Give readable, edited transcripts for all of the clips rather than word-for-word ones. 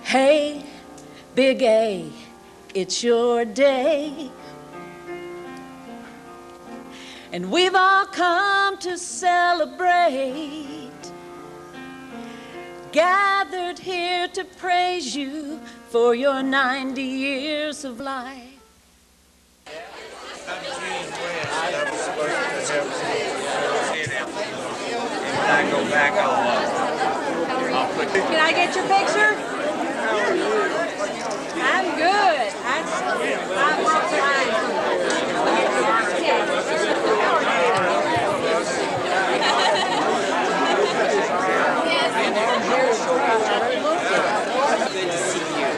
Hey, Big A, it's your day. And we've all come to celebrate, gathered here to praise you for your 90 years of life. Can I get your picture? I'm good. I'm fine. Good to see you.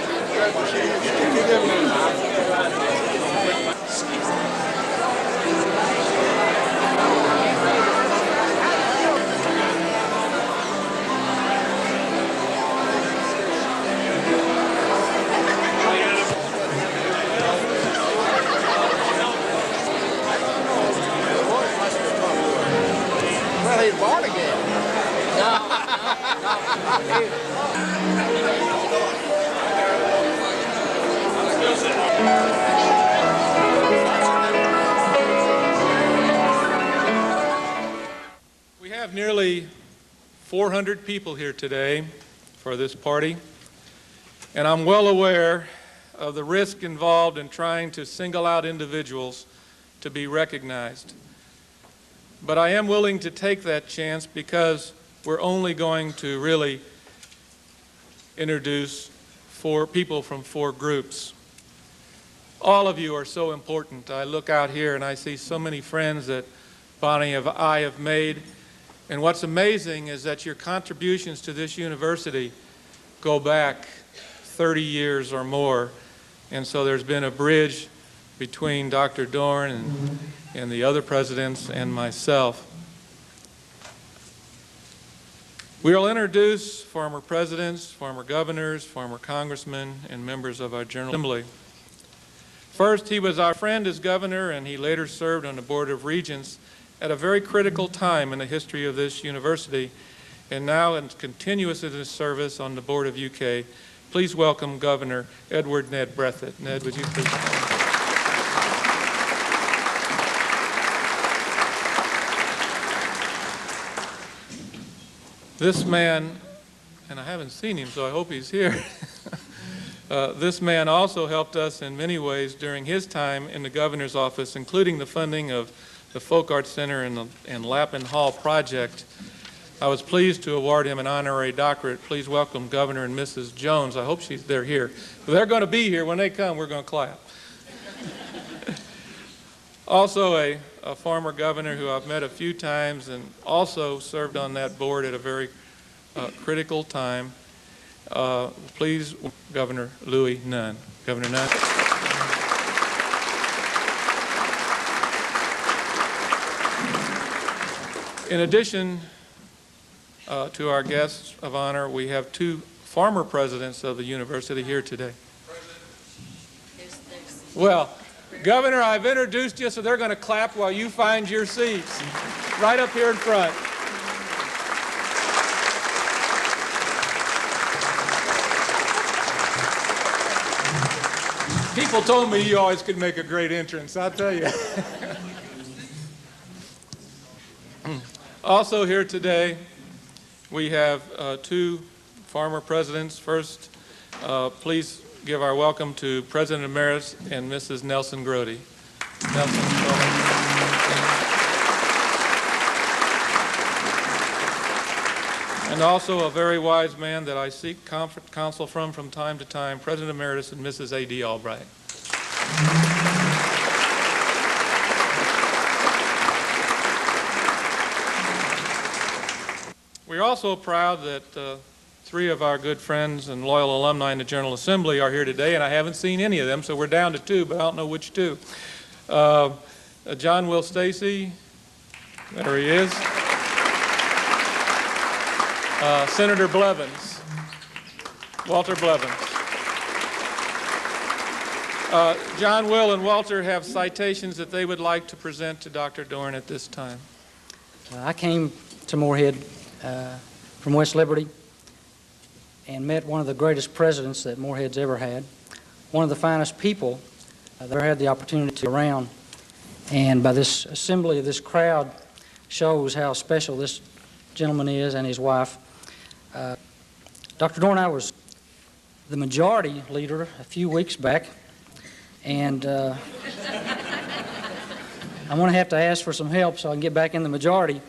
Well, he's born again. We have nearly 400 people here today for this party, and I'm well aware of the risk involved in trying to single out individuals to be recognized. But I am willing to take that chance because we're only going to really introduce 4 people from 4 groups. All of you are so important. I look out here and I see so many friends that Bonnie and I have made. And what's amazing is that your contributions to this university go back 30 years or more. And so there's been a bridge between Dr. Doran and the other presidents and myself. We will introduce former presidents, former governors, former congressmen, and members of our General Assembly. First, he was our friend as governor, and he later served on the Board of Regents at a very critical time in the history of this university, and now in continuous in his service on the Board of UK. Please welcome Governor Edward Ned Breathitt. Ned, would you please come? This man, and I haven't seen him, so I hope he's here. This man also helped us in many ways during his time in the governor's office, including the funding of the Folk Arts Center and Lappin Hall project. I was pleased to award him an honorary doctorate. Please welcome Governor and Mrs. Jones. I hope they're here. If they're going to be here. When they come, we're going to clap. Also a former governor who I've met a few times and also served on that board at a very critical time. Please, Governor Louis Nunn. Governor Nunn. In addition to our guests of honor, we have 2 former presidents of the university here today. Well, Governor, I've introduced you, so they're going to clap while you find your seats. Right up here in front. People told me you always could make a great entrance, I'll tell you. Also here today, we have 2 former presidents. First, please give our welcome to President Emeritus and Mrs. Nelson Grody. Nelson, and also a very wise man that I seek counsel from time to time, President Emeritus and Mrs. A.D. Albright. We're also proud that 3 of our good friends and loyal alumni in the General Assembly are here today, and I haven't seen any of them, so we're down to 2, but I don't know which 2. John Will Stacy, there he is. Senator Blevins, Walter Blevins. John, Will, and Walter have citations that they would like to present to Dr. Doran at this time. I came to Moorhead from West Liberty, and met one of the greatest presidents that Morehead's ever had, one of the finest people that I ever had the opportunity to be around. And by this assembly of this crowd shows how special this gentleman is and his wife. Dr. Doran and I was the majority leader a few weeks back, and I'm going to have to ask for some help so I can get back in the majority.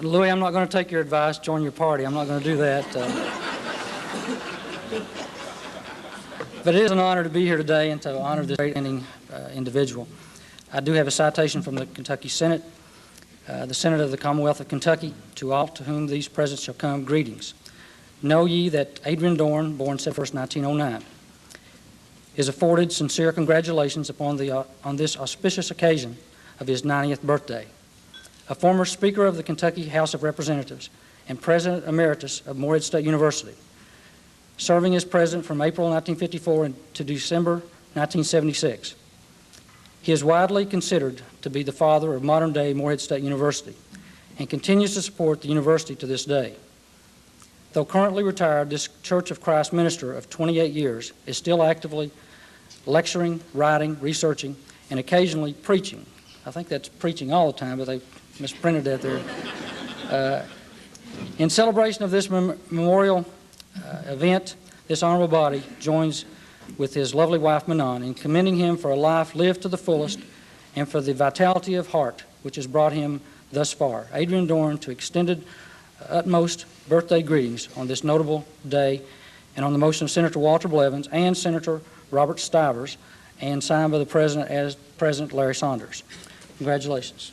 Louis, I'm not going to take your advice, join your party. I'm not going to do that. But it is an honor to be here today and to honor this great individual. I do have a citation from the Kentucky Senate. The Senate of the Commonwealth of Kentucky, to all to whom these presents shall come, greetings. Know ye that Adron Doran, born 1st 1909, is afforded sincere congratulations upon on this auspicious occasion of his 90th birthday. A former Speaker of the Kentucky House of Representatives and President Emeritus of Morehead State University, serving as President from April 1954 to December 1976. He is widely considered to be the father of modern-day Morehead State University and continues to support the university to this day. Though currently retired, this Church of Christ minister of 28 years is still actively lecturing, writing, researching, and occasionally preaching. I think that's preaching all the time, but they misprinted that there. In celebration of this memorial event, this honorable body joins with his lovely wife Manon in commending him for a life lived to the fullest and for the vitality of heart which has brought him thus far. Adron Doran to extended utmost birthday greetings on this notable day and on the motion of Senator Walter Blevins and Senator Robert Stivers, and signed by the President as President Larry Saunders. Congratulations.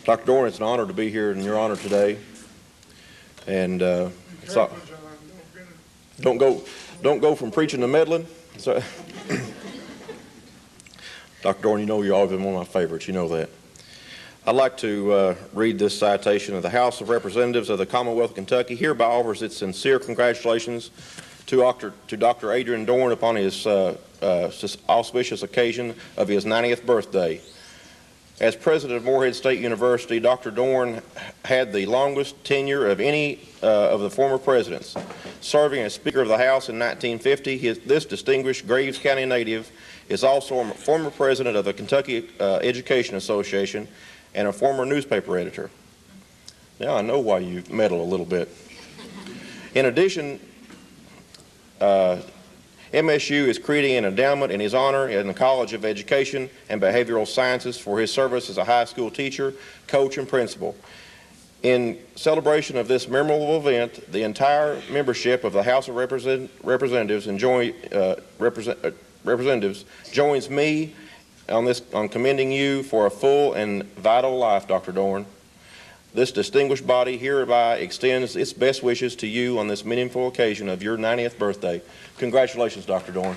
Dr. Doran, it's an honor to be here in your honor today. And so, don't go from preaching to meddling. So, Dr. Doran, you know you've always been one of my favorites. You know that. I'd like to read this citation of the House of Representatives of the Commonwealth of Kentucky. Hereby offers its sincere congratulations to Dr. Adron Doran upon his auspicious occasion of his 90th birthday. As president of Morehead State University, Dr. Doran had the longest tenure of any of the former presidents. Serving as Speaker of the House in 1950, this distinguished Graves County native is also a former president of the Kentucky Education Association and a former newspaper editor. Now I know why you meddle a little bit. In addition, MSU is creating an endowment in his honor in the College of Education and Behavioral Sciences for his service as a high school teacher, coach, and principal. In celebration of this memorable event, the entire membership of the House of Representatives joins me on commending you for a full and vital life, Dr. Doran. This distinguished body hereby extends its best wishes to you on this meaningful occasion of your 90th birthday. Congratulations, Dr. Doran.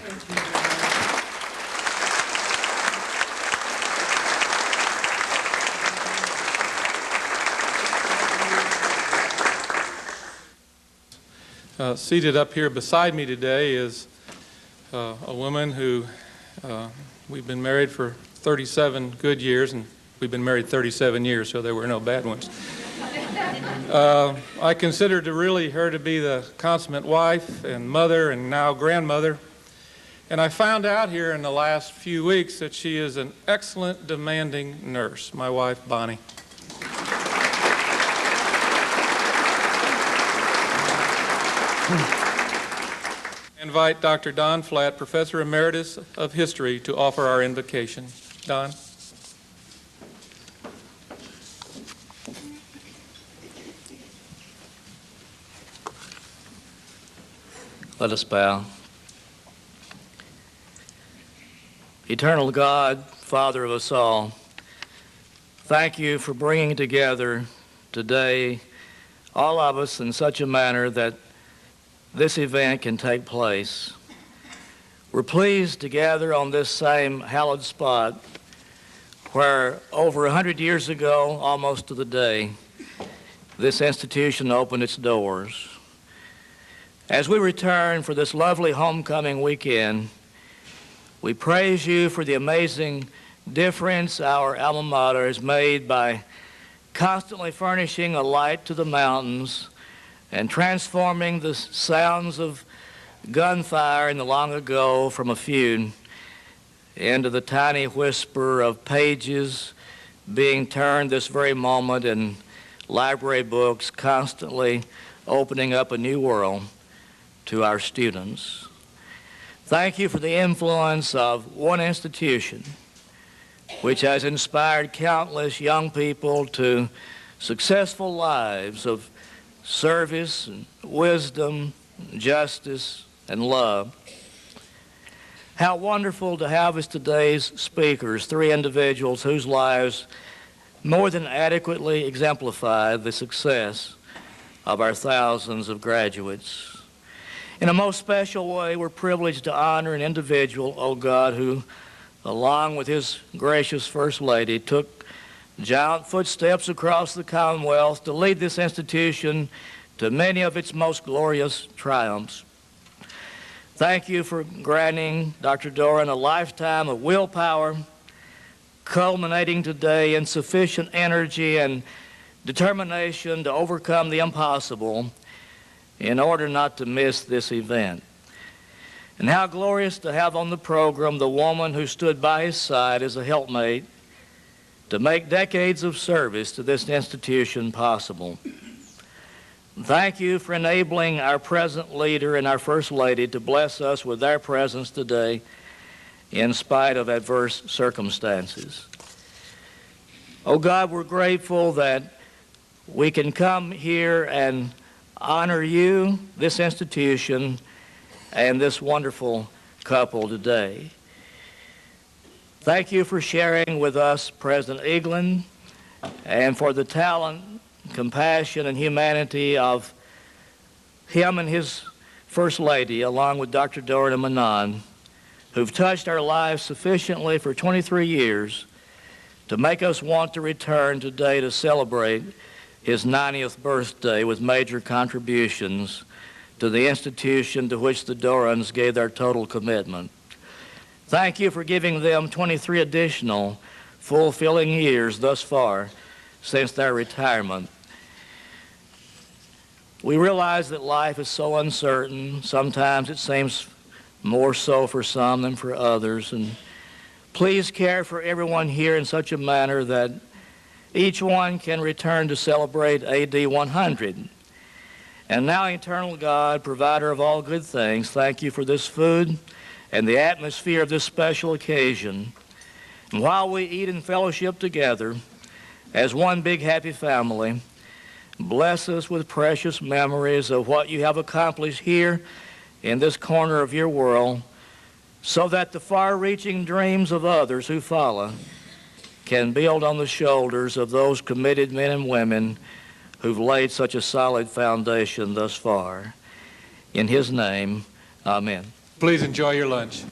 Seated up here beside me today is a woman who we've been married for 37 good years, and we've been married 37 years, so there were no bad ones. I consider her to be the consummate wife and mother and now grandmother. And I found out here in the last few weeks that she is an excellent, demanding nurse, my wife, Bonnie. I invite Dr. Don Flatt, Professor Emeritus of History, to offer our invocation. Don. Let us bow. Eternal God, Father of us all, thank you for bringing together today all of us in such a manner that this event can take place. We're pleased to gather on this same hallowed spot where over 100 years ago, almost to the day, this institution opened its doors. As we return for this lovely homecoming weekend, we praise you for the amazing difference our alma mater has made by constantly furnishing a light to the mountains and transforming the sounds of gunfire in the long ago from a feud into the tiny whisper of pages being turned this very moment in library books, constantly opening up a new world to our students. Thank you for the influence of one institution which has inspired countless young people to successful lives of service and wisdom, justice, and love. How wonderful to have as today's speakers three individuals whose lives more than adequately exemplify the success of our thousands of graduates. In a most special way, we're privileged to honor an individual, oh God, who, along with his gracious First Lady, took giant footsteps across the Commonwealth to lead this institution to many of its most glorious triumphs. Thank you for granting Dr. Doran a lifetime of willpower, culminating today in sufficient energy and determination to overcome the impossible in order not to miss this event. And how glorious to have on the program the woman who stood by his side as a helpmate to make decades of service to this institution possible. Thank you for enabling our present leader and our First Lady to bless us with their presence today in spite of adverse circumstances. Oh God, we're grateful that we can come here and honor you, this institution, and this wonderful couple today. Thank you for sharing with us President Eaglin and for the talent, compassion, and humanity of him and his First Lady, along with Dr. Doran and Manon, who've touched our lives sufficiently for 23 years to make us want to return today to celebrate his 90th birthday with major contributions to the institution to which the Dorans gave their total commitment. Thank you for giving them 23 additional fulfilling years thus far since their retirement. We realize that life is so uncertain. Sometimes it seems more so for some than for others. And please care for everyone here in such a manner that each one can return to celebrate AD 100. And now, eternal God, provider of all good things, thank you for this food and the atmosphere of this special occasion. And while we eat and fellowship together as one big happy family, bless us with precious memories of what you have accomplished here in this corner of your world, so that the far-reaching dreams of others who follow can build on the shoulders of those committed men and women who've laid such a solid foundation thus far. In his name, amen. Please enjoy your lunch.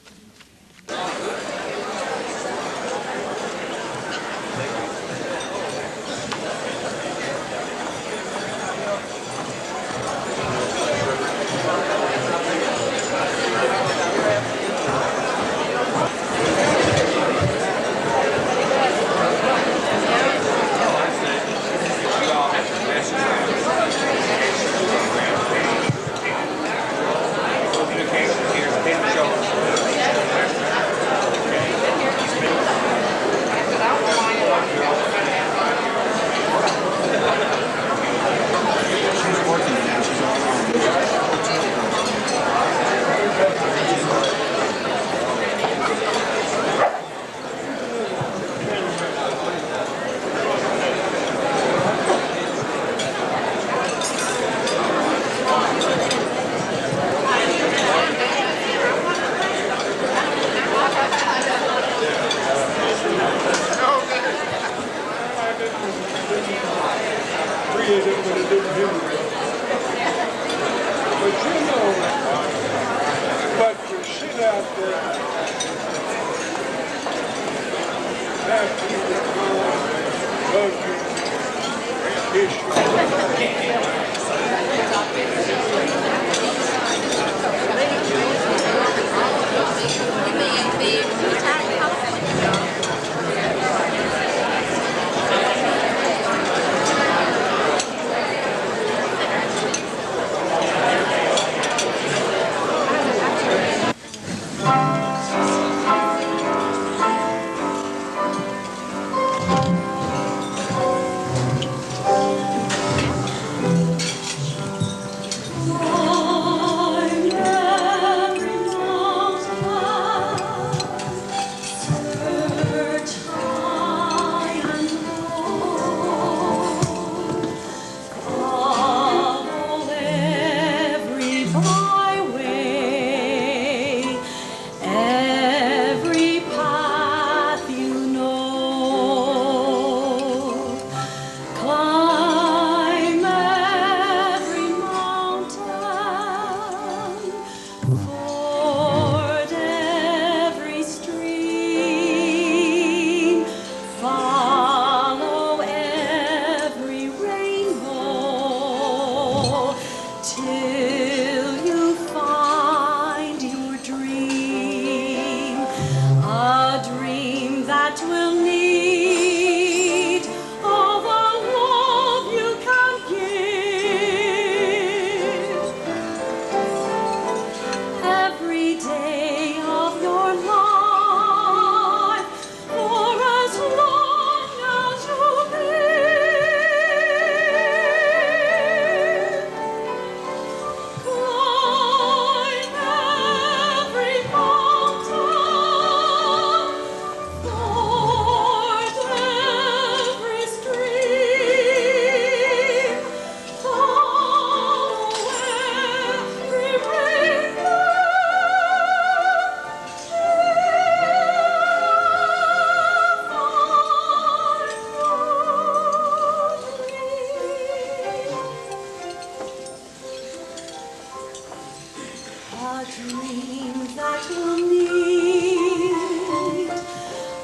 dream that will need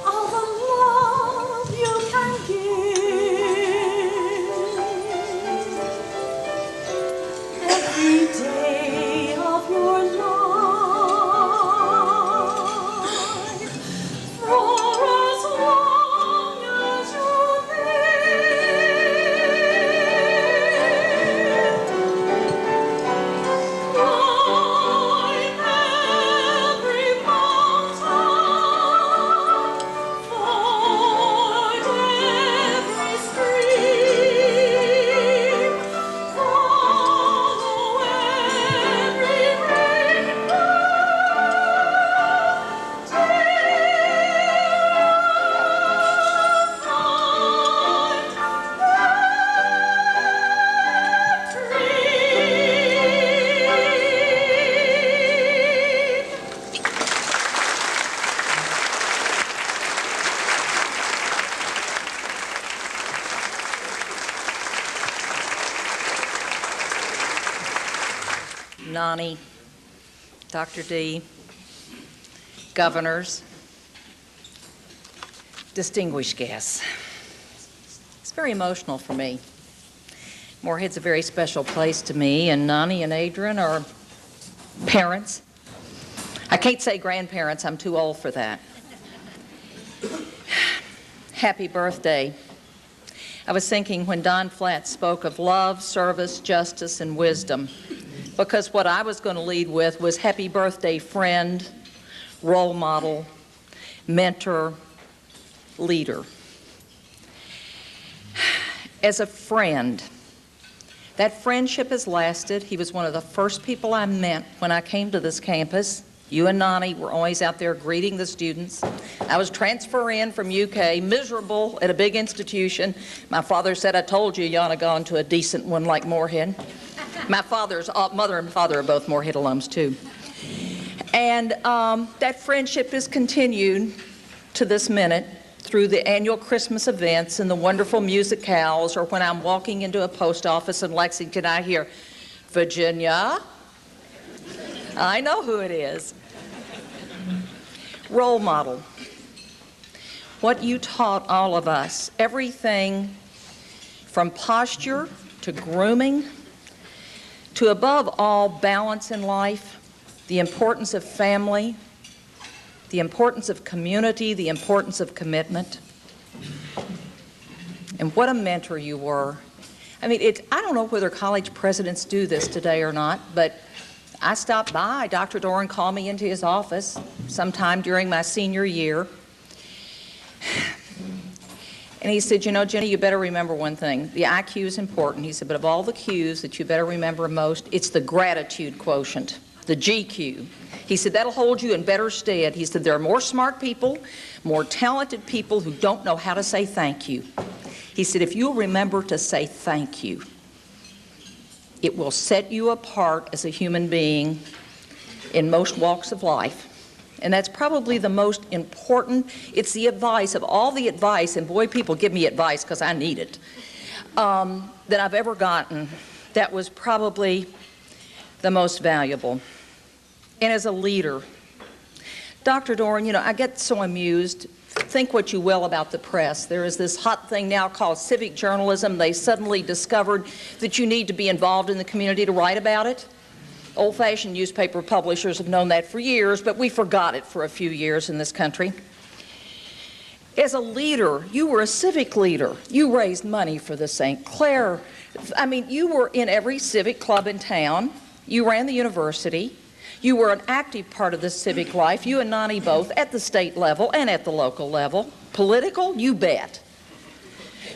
all the love you can give. Every day of your life, for as long as you Nani, Dr. D, governors, distinguished guests. It's very emotional for me. Moorhead's a very special place to me, and Nani and Adron are parents. I can't say grandparents, I'm too old for that. Happy birthday. I was thinking when Don Flatt spoke of love, service, justice, and wisdom, because what I was going to lead with was happy birthday, friend, role model, mentor, leader. As a friend, that friendship has lasted. He was one of the first people I met when I came to this campus. You and Nani were always out there greeting the students. I was transferring from UK, miserable at a big institution. My father said, I told you, you ought to go into a decent one like Moorhead. My father's mother and father are both Moorhead alums, too. And that friendship has continued to this minute through the annual Christmas events and the wonderful musicals, or when I'm walking into a post office in Lexington, I hear, Virginia? I know who it is. Role model. What you taught all of us, everything from posture to grooming, to above all, balance in life, the importance of family, the importance of community, the importance of commitment. And what a mentor you were. I mean, I don't know whether college presidents do this today or not, but I stopped by. Dr. Doran called me into his office sometime during my senior year. And he said, you know, Jenny, you better remember one thing. The IQ is important. He said, but of all the Qs that you better remember most, it's the gratitude quotient, the GQ. He said, that'll hold you in better stead. He said, there are more smart people, more talented people who don't know how to say thank you. He said, if you'll remember to say thank you, it will set you apart as a human being in most walks of life. And that's probably the most important. It's the advice of all the advice, and boy, people give me advice because I need it, that I've ever gotten. That was probably the most valuable. And as a leader, Dr. Doran, you know, I get so amused. Think what you will about the press. There is this hot thing now called civic journalism. They suddenly discovered that you need to be involved in the community to write about it. Old-fashioned newspaper publishers have known that for years, but we forgot it for a few years in this country. As a leader, you were a civic leader. You raised money for the St. Clair. I mean, you were in every civic club in town. You ran the university. You were an active part of the civic life, you and Nani both, at the state level and at the local level. Political, you bet.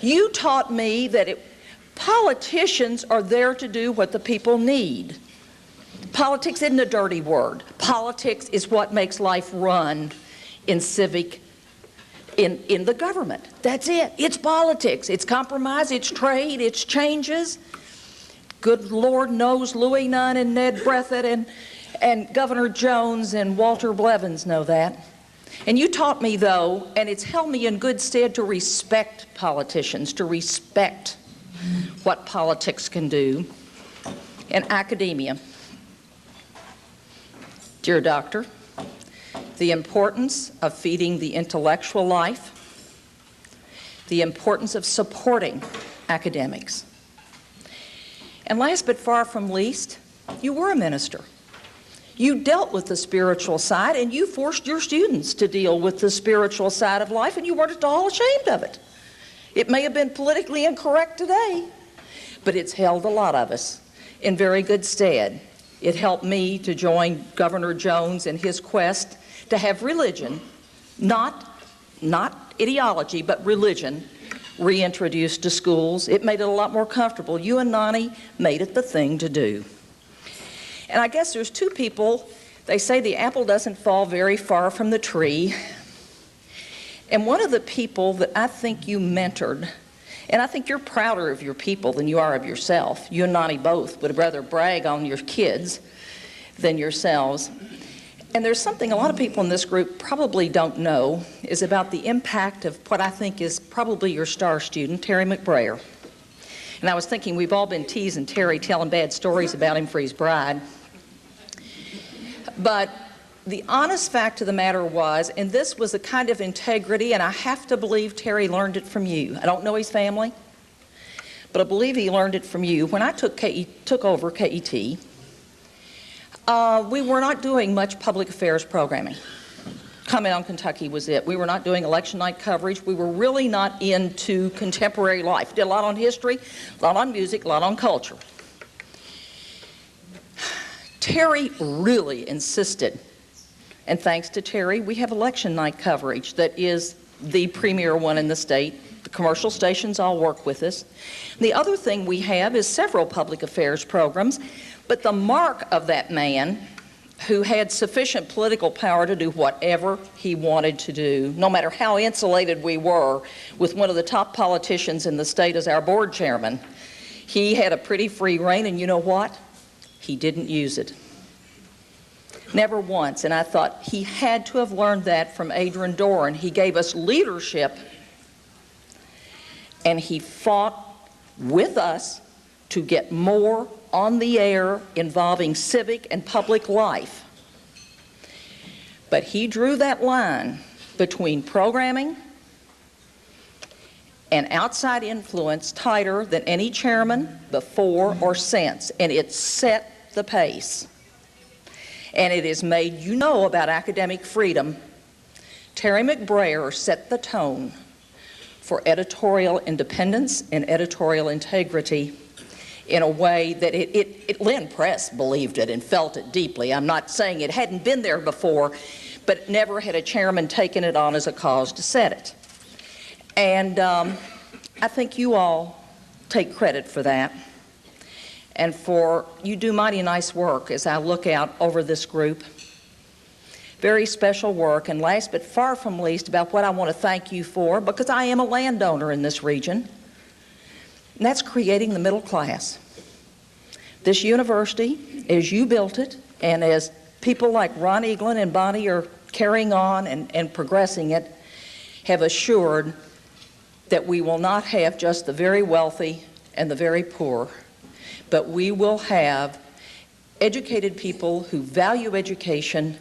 You taught me that politicians are there to do what the people need. Politics isn't a dirty word. Politics is what makes life run in civic, in the government. That's it. It's politics. It's compromise. It's trade. It's changes. Good Lord knows Louis Nunn and Ned Breathitt and Governor Jones and Walter Blevins know that. And you taught me, though, and it's held me in good stead to respect politicians, to respect what politics can do, and academia. Dear Doctor, the importance of feeding the intellectual life, the importance of supporting academics. And last but far from least, you were a minister. You dealt with the spiritual side, and you forced your students to deal with the spiritual side of life, and you weren't at all ashamed of it. It may have been politically incorrect today, but it's held a lot of us in very good stead. It helped me to join Governor Jones in his quest to have religion, not ideology, but religion, reintroduced to schools. It made it a lot more comfortable. You and Nani made it the thing to do. And I guess there's two people, they say the apple doesn't fall very far from the tree. And one of the people that I think you mentored, and I think you're prouder of your people than you are of yourself. You and Nani both would rather brag on your kids than yourselves. And there's something a lot of people in this group probably don't know is about the impact of what I think is probably your star student, Terry McBrayer. And I was thinking we've all been teasing Terry, telling bad stories about him for his bride. But the honest fact of the matter was, and this was a kind of integrity, and I have to believe Terry learned it from you. I don't know his family, but I believe he learned it from you. When I took over KET, we were not doing much public affairs programming. Comment on Kentucky was it. We were not doing election night coverage. We were really not into contemporary life. Did a lot on history, a lot on music, a lot on culture. Terry really insisted, and thanks to Terry, we have election night coverage that is the premier one in the state. The commercial stations all work with us. The other thing we have is several public affairs programs, but the mark of that man who had sufficient political power to do whatever he wanted to do, no matter how insulated we were with one of the top politicians in the state as our board chairman, he had a pretty free rein, and you know what? He didn't use it. Never once. And I thought he had to have learned that from Adron Doran. He gave us leadership, and he fought with us to get more on the air involving civic and public life. But he drew that line between programming and outside influence tighter than any chairman before or since, and it set the pace. And it has made you know about academic freedom. Terry McBrayer set the tone for editorial independence and editorial integrity in a way that Lynn Press believed it and felt it deeply. I'm not saying it hadn't been there before, but never had a chairman taken it on as a cause to set it. And I think you all take credit for that. And for you do mighty nice work as I look out over this group. Very special work, and last but far from least about what I want to thank you for, because I am a landowner in this region, and that's creating the middle class. This university, as you built it, and as people like Ron Eaglin and Bonnie are carrying on and progressing it, have assured that we will not have just the very wealthy and the very poor, but we will have educated people who value education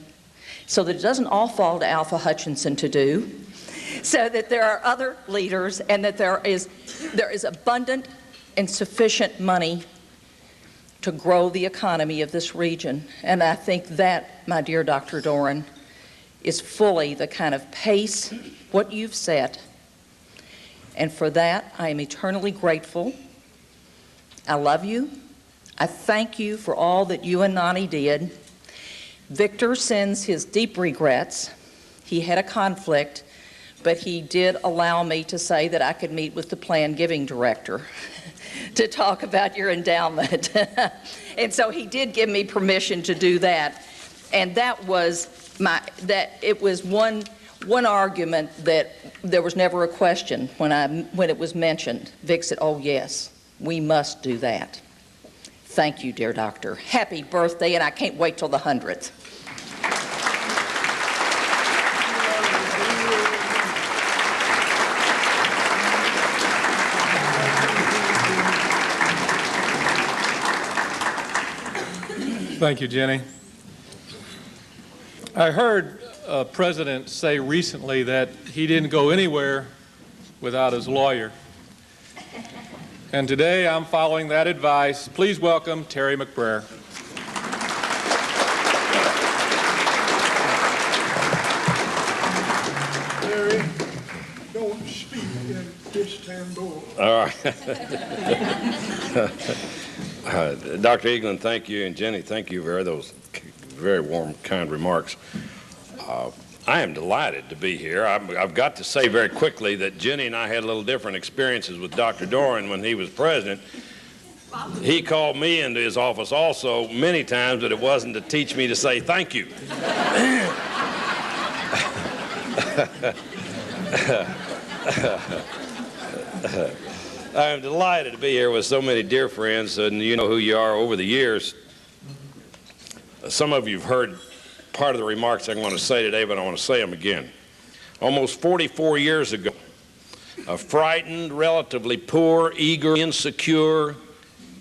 so that it doesn't all fall to Alpha Hutchinson to do, so that there are other leaders and that there is abundant and sufficient money to grow the economy of this region. And I think that, my dear Dr. Doran, is fully the kind of pace, what you've set. And for that, I am eternally grateful. I love you. I thank you for all that you and Nani did. Victor sends his deep regrets. He had a conflict, but he did allow me to say that I could meet with the planned giving director to talk about your endowment. And so he did give me permission to do that. And that was it was one argument that there was never a question when it was mentioned. Vic said, "Oh yes, we must do that." Thank you, dear doctor. Happy birthday, and I can't wait till the 100th. Thank you, Jenny. I heard a president say recently that he didn't go anywhere without his lawyer. And today I'm following that advice. Please welcome Terry McBrayer. Terry, don't speak in this tambour. All right. Dr. Eaglin, thank you, and Jenny, thank you for those very warm, kind remarks. I am delighted to be here. I've got to say very quickly that Jenny and I had a little different experiences with Dr. Doran when he was president. He called me into his office also many times, but it wasn't to teach me to say thank you. I am delighted to be here with so many dear friends, and you know who you are over the years. Some of you have heard part of the remarks I'm going to say today, but I want to say them again. Almost 44 years ago, a frightened, relatively poor, eager, insecure,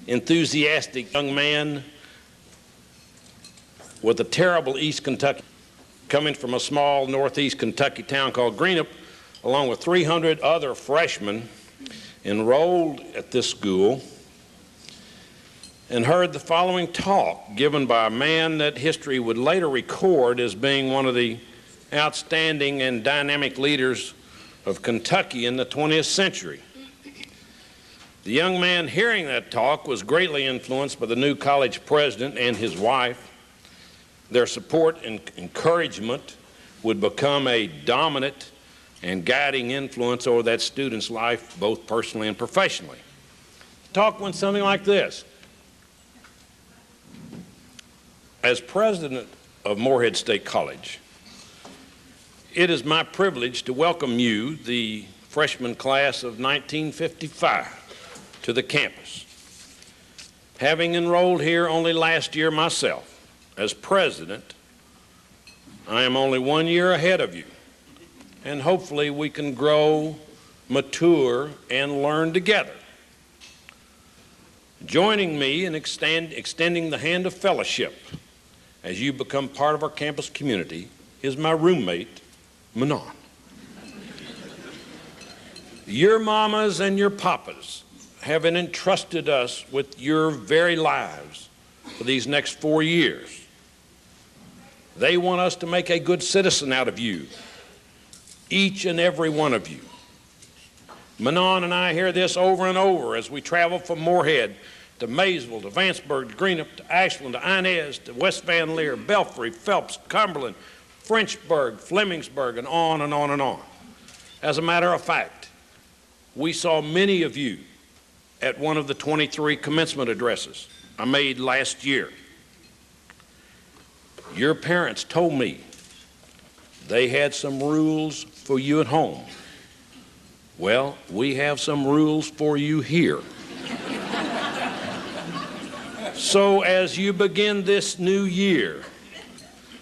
enthusiastic young man with a terrible East Kentucky, coming from a small northeast Kentucky town called Greenup, along with 300 other freshmen, enrolled at this school and heard the following talk given by a man that history would later record as being one of the outstanding and dynamic leaders of Kentucky in the 20th century. The young man hearing that talk was greatly influenced by the new college president and his wife. Their support and encouragement would become a dominant and guiding influence over that student's life, both personally and professionally. The talk went something like this. As president of Morehead State College, it is my privilege to welcome you, the freshman class of 1955, to the campus. Having enrolled here only last year myself, as president, I am only 1 year ahead of you, and hopefully we can grow, mature, and learn together. Joining me in extending the hand of fellowship as you become part of our campus community is my roommate, Manon. Your mamas and your papas have entrusted us with your very lives for these next 4 years. They want us to make a good citizen out of you, each and every one of you. Manon and I hear this over and over as we travel from Morehead to Maysville, to Vanceburg, to Greenup, to Ashland, to Inez, to West Van Leer, Belfry, Phelps, Cumberland, Frenchburg, Flemingsburg, and on and on and on. As a matter of fact, we saw many of you at one of the 23 commencement addresses I made last year. Your parents told me they had some rules for you at home. Well, we have some rules for you here. So as you begin this new year,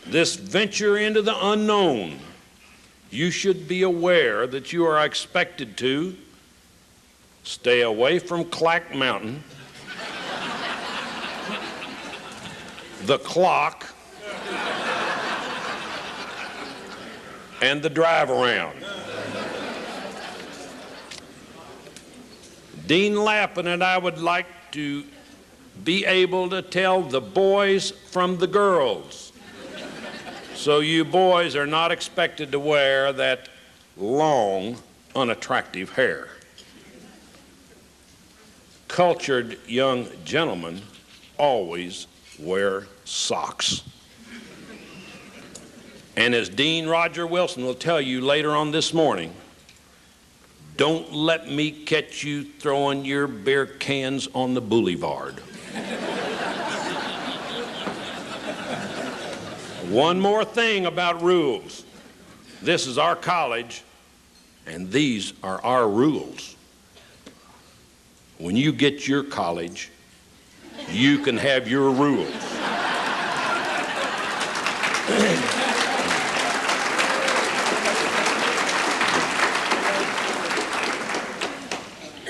this venture into the unknown, you should be aware that you are expected to stay away from Clack Mountain, the clock, and the drive around. Dean Lappin and I would like to be able to tell the boys from the girls. So you boys are not expected to wear that long, unattractive hair. Cultured young gentlemen always wear socks. And as Dean Roger Wilson will tell you later on this morning, don't let me catch you throwing your beer cans on the boulevard. One more thing about rules. This is our college, and these are our rules. When you get your college, you can have your rules.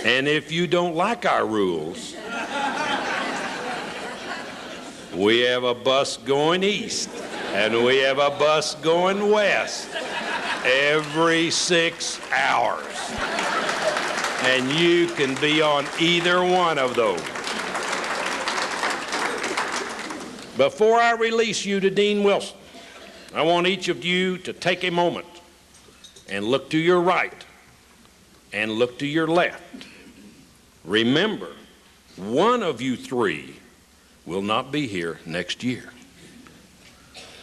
And if you don't like our rules, we have a bus going east. And we have a bus going west every 6 hours. And you can be on either one of those. Before I release you to Dean Wilson, I want each of you to take a moment and look to your right and look to your left. Remember, one of you three will not be here next year.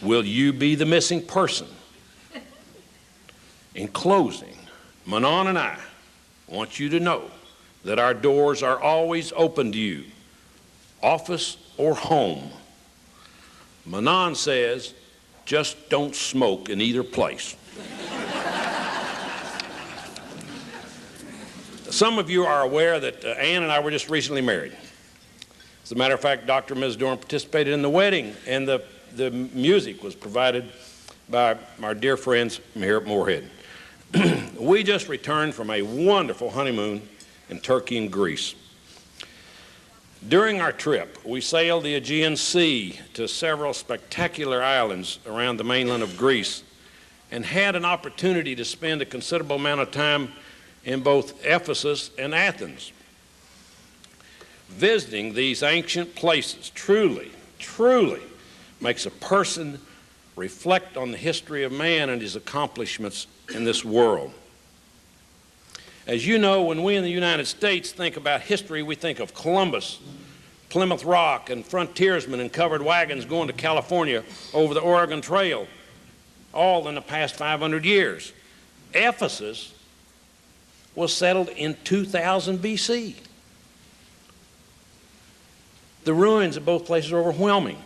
Will you be the missing person? In closing, Manon and I want you to know that our doors are always open to you, office or home. Manon says, just don't smoke in either place. Some of you are aware that Ann and I were just recently married. As a matter of fact, Dr. and Ms. Doran participated in the wedding, and the music was provided by our dear friends here at Moorhead. We just returned from a wonderful honeymoon in Turkey and Greece. During our trip, we sailed the Aegean Sea to several spectacular islands around the mainland of Greece and had an opportunity to spend a considerable amount of time in both Ephesus and Athens. Visiting these ancient places truly makes a person reflect on the history of man and his accomplishments in this world. As you know, when we in the United States think about history, we think of Columbus, Plymouth Rock, and frontiersmen in covered wagons going to California over the Oregon Trail, all in the past 500 years. Ephesus was settled in 2000 BC. The ruins of both places are overwhelming.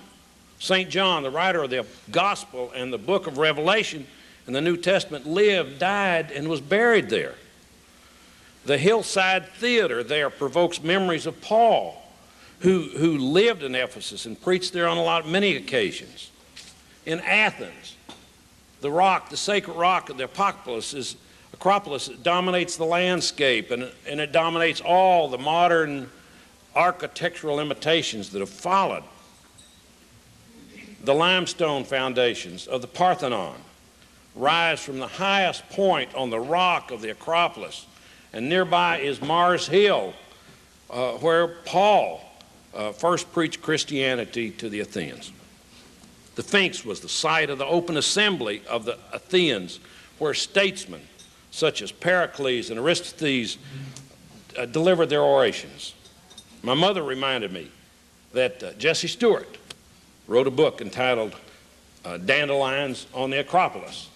St. John, the writer of the Gospel and the book of Revelation in the New Testament, lived, died, and was buried there. The hillside theater there provokes memories of Paul, who lived in Ephesus and preached there on many occasions. In Athens, the sacred rock of the Acropolis dominates the landscape, and it dominates all the modern architectural imitations that have followed. The limestone foundations of the Parthenon rise from the highest point on the rock of the Acropolis, and nearby is Mars Hill, where Paul first preached Christianity to the Athenians. The Sphinx was the site of the open assembly of the Athenians, where statesmen such as Pericles and Aristides delivered their orations. My mother reminded me that Jesse Stewart wrote a book entitled Dandelions on the Acropolis.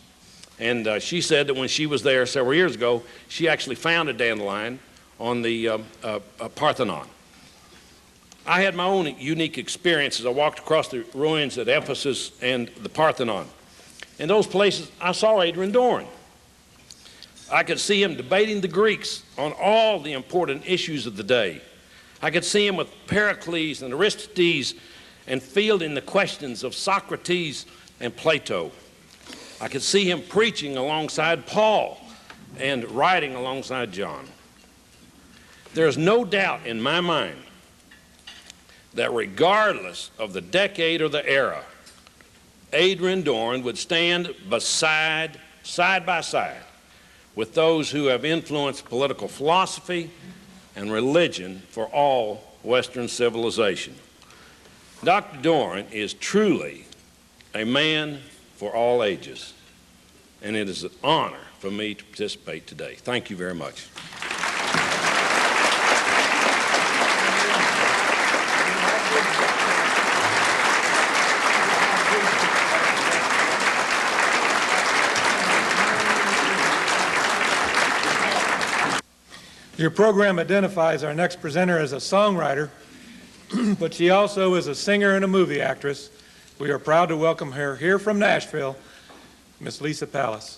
And she said that when she was there several years ago, she actually found a dandelion on the Parthenon. I had my own unique experience as I walked across the ruins at Ephesus and the Parthenon. In those places, I saw Adron Doran. I could see him debating the Greeks on all the important issues of the day. I could see him with Pericles and Aristides and fielding the questions of Socrates and Plato. I could see him preaching alongside Paul and writing alongside John. There is no doubt in my mind that regardless of the decade or the era, Adron Doran would stand side by side with those who have influenced political philosophy and religion for all Western civilization. Dr. Doran is truly a man for all ages, and it is an honor for me to participate today. Thank you very much. Your program identifies our next presenter as a songwriter, but she also is a singer and a movie actress. We are proud to welcome her here from Nashville, Miss Lisa Pallas.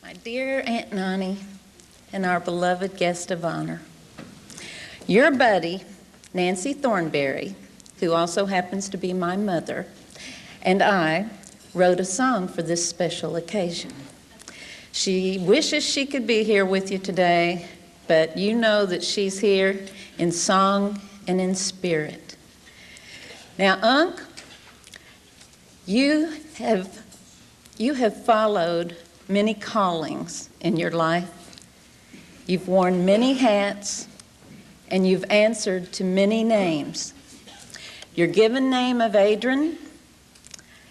My dear Aunt Nani and our beloved guest of honor, your buddy, Nancy Thornberry, who also happens to be my mother, and I wrote a song for this special occasion. She wishes she could be here with you today, but you know that she's here in song and in spirit. Now, Unc, you have followed many callings in your life. You've worn many hats, and you've answered to many names. Your given name of Adron,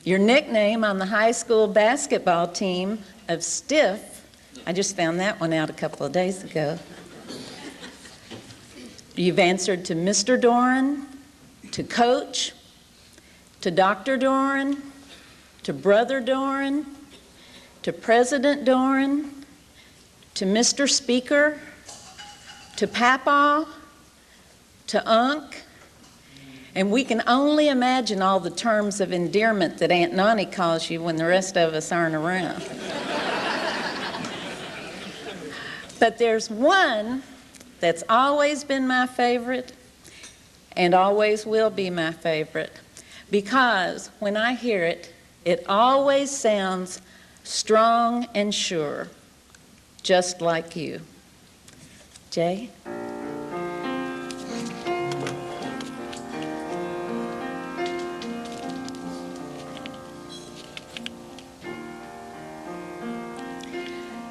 your nickname on the high school basketball team of Stiff, I just found that one out a couple of days ago. You've answered to Mr. Doran, to Coach, to Dr. Doran, to Brother Doran, to President Doran, to Mr. Speaker, to Papa, to Unc, and we can only imagine all the terms of endearment that Aunt Nonnie calls you when the rest of us aren't around. But there's one that's always been my favorite and always will be my favorite, because when I hear it, it always sounds strong and sure, just like you. Jay?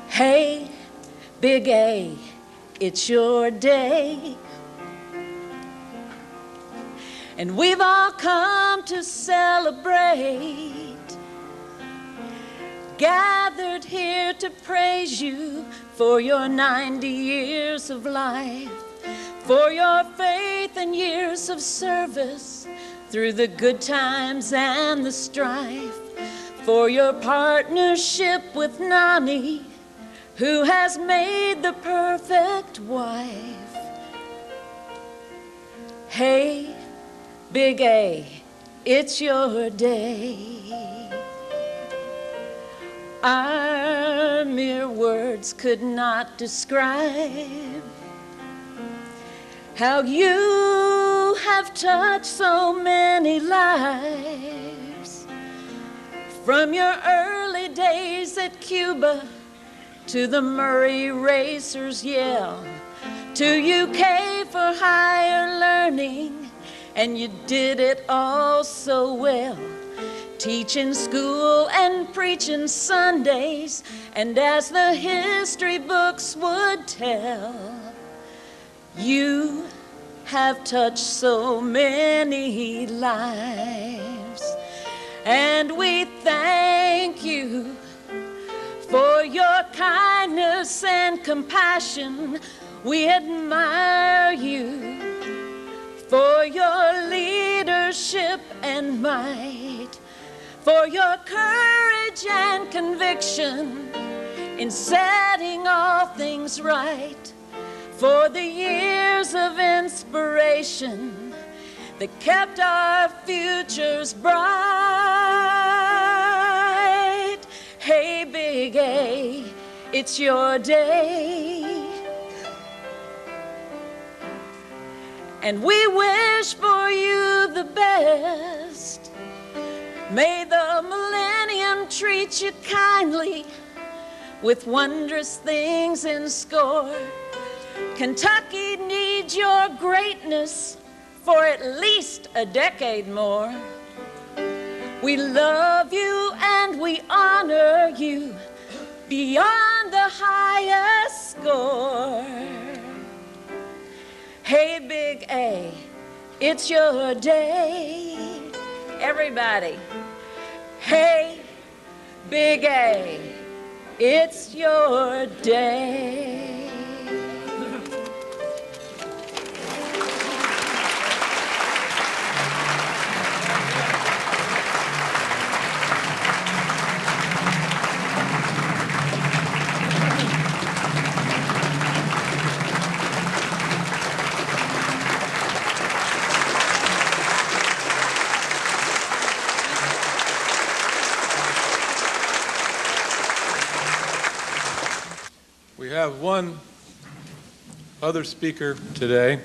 Hey, Big A, it's your day. And we've all come to celebrate, gathered here to praise you for your 90 years of life, for your faith and years of service through the good times and the strife, for your partnership with Nani, who has made the perfect wife. Hey, Big A, it's your day. Our mere words could not describe how you have touched so many lives, from your early days at Cuba to the Murray Racers yell, to UK for higher learning, and you did it all so well, teaching school and preaching Sundays, and as the history books would tell, you have touched so many lives. And we thank you for your kindness and compassion. We admire you for your leadership and might, for your courage and conviction in setting all things right, for the years of inspiration that kept our futures bright. Hey, Big A, it's your day. And we wish for you the best. May the millennium treat you kindly with wondrous things in store. Kentucky needs your greatness for at least a decade more. We love you and we honor you beyond the highest score. Hey, Big A, it's your day. Everybody. Hey, Big A, it's your day. We have one other speaker today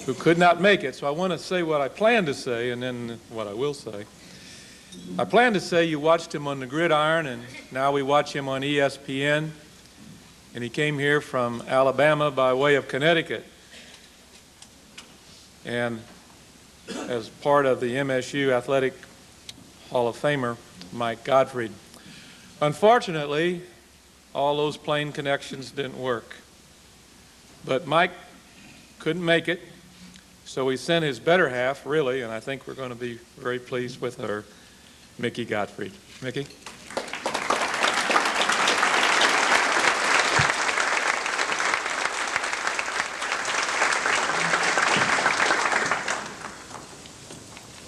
who could not make it, so I want to say what I plan to say and then what I will say. I plan to say you watched him on the gridiron, and now we watch him on ESPN, and he came here from Alabama by way of Connecticut. And as part of the MSU Athletic Hall of Famer, Mike Gottfried. Unfortunately, all those plane connections didn't work. But Mike couldn't make it, so he sent his better half, really, and I think we're going to be very pleased with her, Mickey Gottfried. Mickey?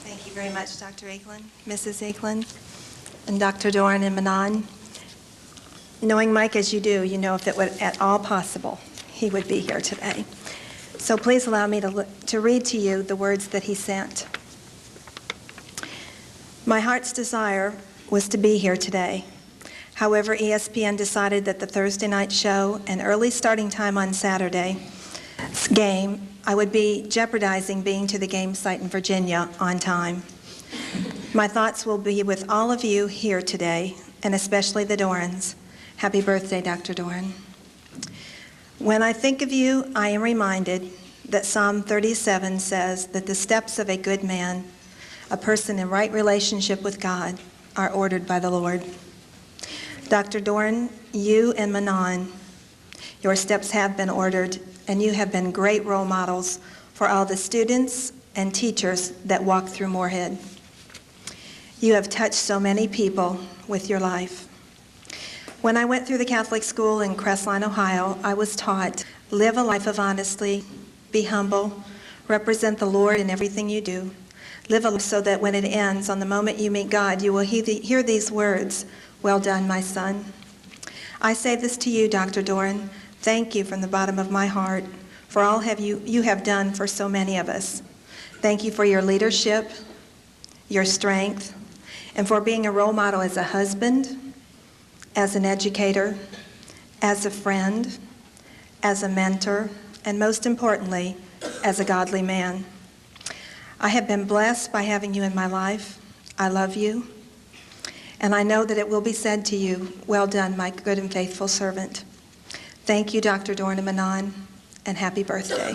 Thank you very much, Dr. Eklund, Mrs. Eklund, and Dr. Doran and Manon. Knowing Mike as you do, you know if it were at all possible, he would be here today. So please allow me to read to you the words that he sent. My heart's desire was to be here today. However, ESPN decided that the Thursday night show and early starting time on Saturday's game, I would be jeopardizing being to the game site in Virginia on time. My thoughts will be with all of you here today, and especially the Dorans. Happy birthday, Dr. Doran. When I think of you, I am reminded that Psalm 37 says that the steps of a good man, a person in right relationship with God, are ordered by the Lord. Dr. Doran, you and Manon, your steps have been ordered, and you have been great role models for all the students and teachers that walk through Moorhead. You have touched so many people with your life. When I went through the Catholic school in Crestline, Ohio, I was taught, live a life of honesty, be humble, represent the Lord in everything you do. Live a life so that when it ends, on the moment you meet God, you will hear these words, well done, my son. I say this to you, Dr. Doran. Thank you from the bottom of my heart for all you have done for so many of us. Thank you for your leadership, your strength, and for being a role model as a husband, as an educator, as a friend, as a mentor, and most importantly, as a godly man. I have been blessed by having you in my life. I love you. And I know that it will be said to you, well done, my good and faithful servant. Thank you, Dr. Doran and Manon, and happy birthday.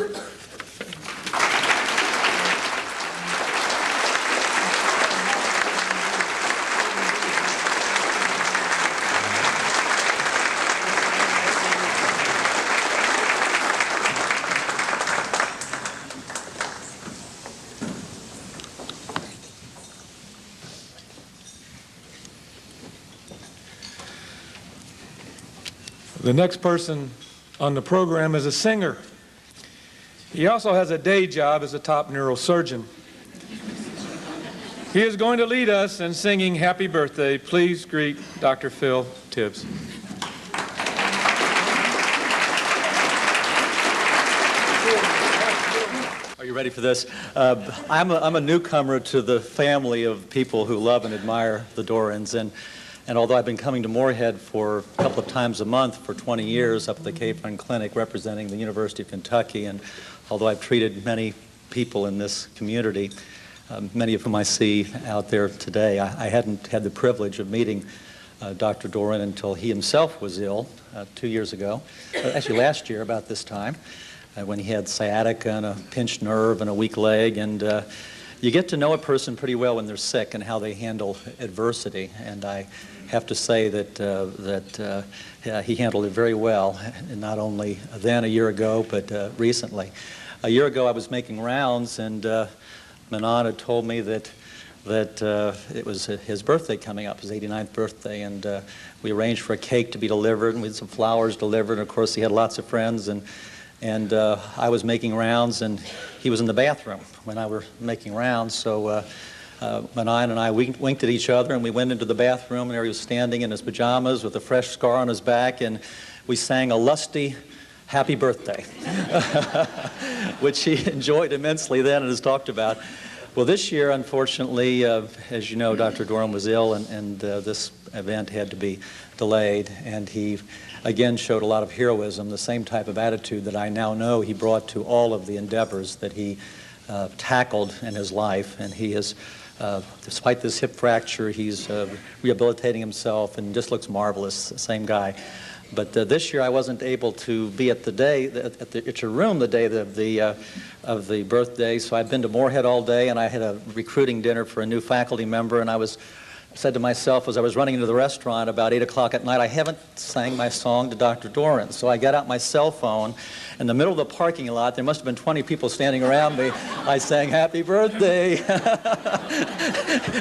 The next person on the program is a singer. He also has a day job as a top neurosurgeon. He is going to lead us in singing Happy Birthday. Please greet Dr. Phil Tibbs. Are you ready for this? I'm a newcomer to the family of people who love and admire the Dorans, and although I've been coming to Moorhead for a couple of times a month for 20 years up at the Cape Run Clinic representing the University of Kentucky, and although I've treated many people in this community, many of whom I see out there today, I hadn't had the privilege of meeting Dr. Doran until he himself was ill 2 years ago, actually last year about this time, when he had sciatica and a pinched nerve and a weak leg, and you get to know a person pretty well when they're sick and how they handle adversity, and I have to say that he handled it very well, and not only then a year ago, but recently. A year ago I was making rounds, and Manon had told me that it was his birthday coming up, his 89th birthday, and we arranged for a cake to be delivered, and we had some flowers delivered, and of course he had lots of friends, and I was making rounds, and he was in the bathroom when I were making rounds, so Manon and I winked at each other, and we went into the bathroom, and there he was standing in his pajamas with a fresh scar on his back, and we sang a lusty happy birthday, which he enjoyed immensely then and has talked about. Well, this year, unfortunately, as you know, Dr. Doran was ill, and this event had to be delayed, and he again showed a lot of heroism, the same type of attitude that I now know he brought to all of the endeavors that he tackled in his life, and he is, despite this hip fracture, he's rehabilitating himself and just looks marvelous, same guy. But this year I wasn't able to be at at your room the day of the birthday, so I've been to Moorhead all day, and I had a recruiting dinner for a new faculty member, and I said to myself as I was running into the restaurant about 8 o'clock at night, I haven't sang my song to Dr. Doran. So I got out my cell phone. In the middle of the parking lot, there must have been 20 people standing around me. I sang happy birthday.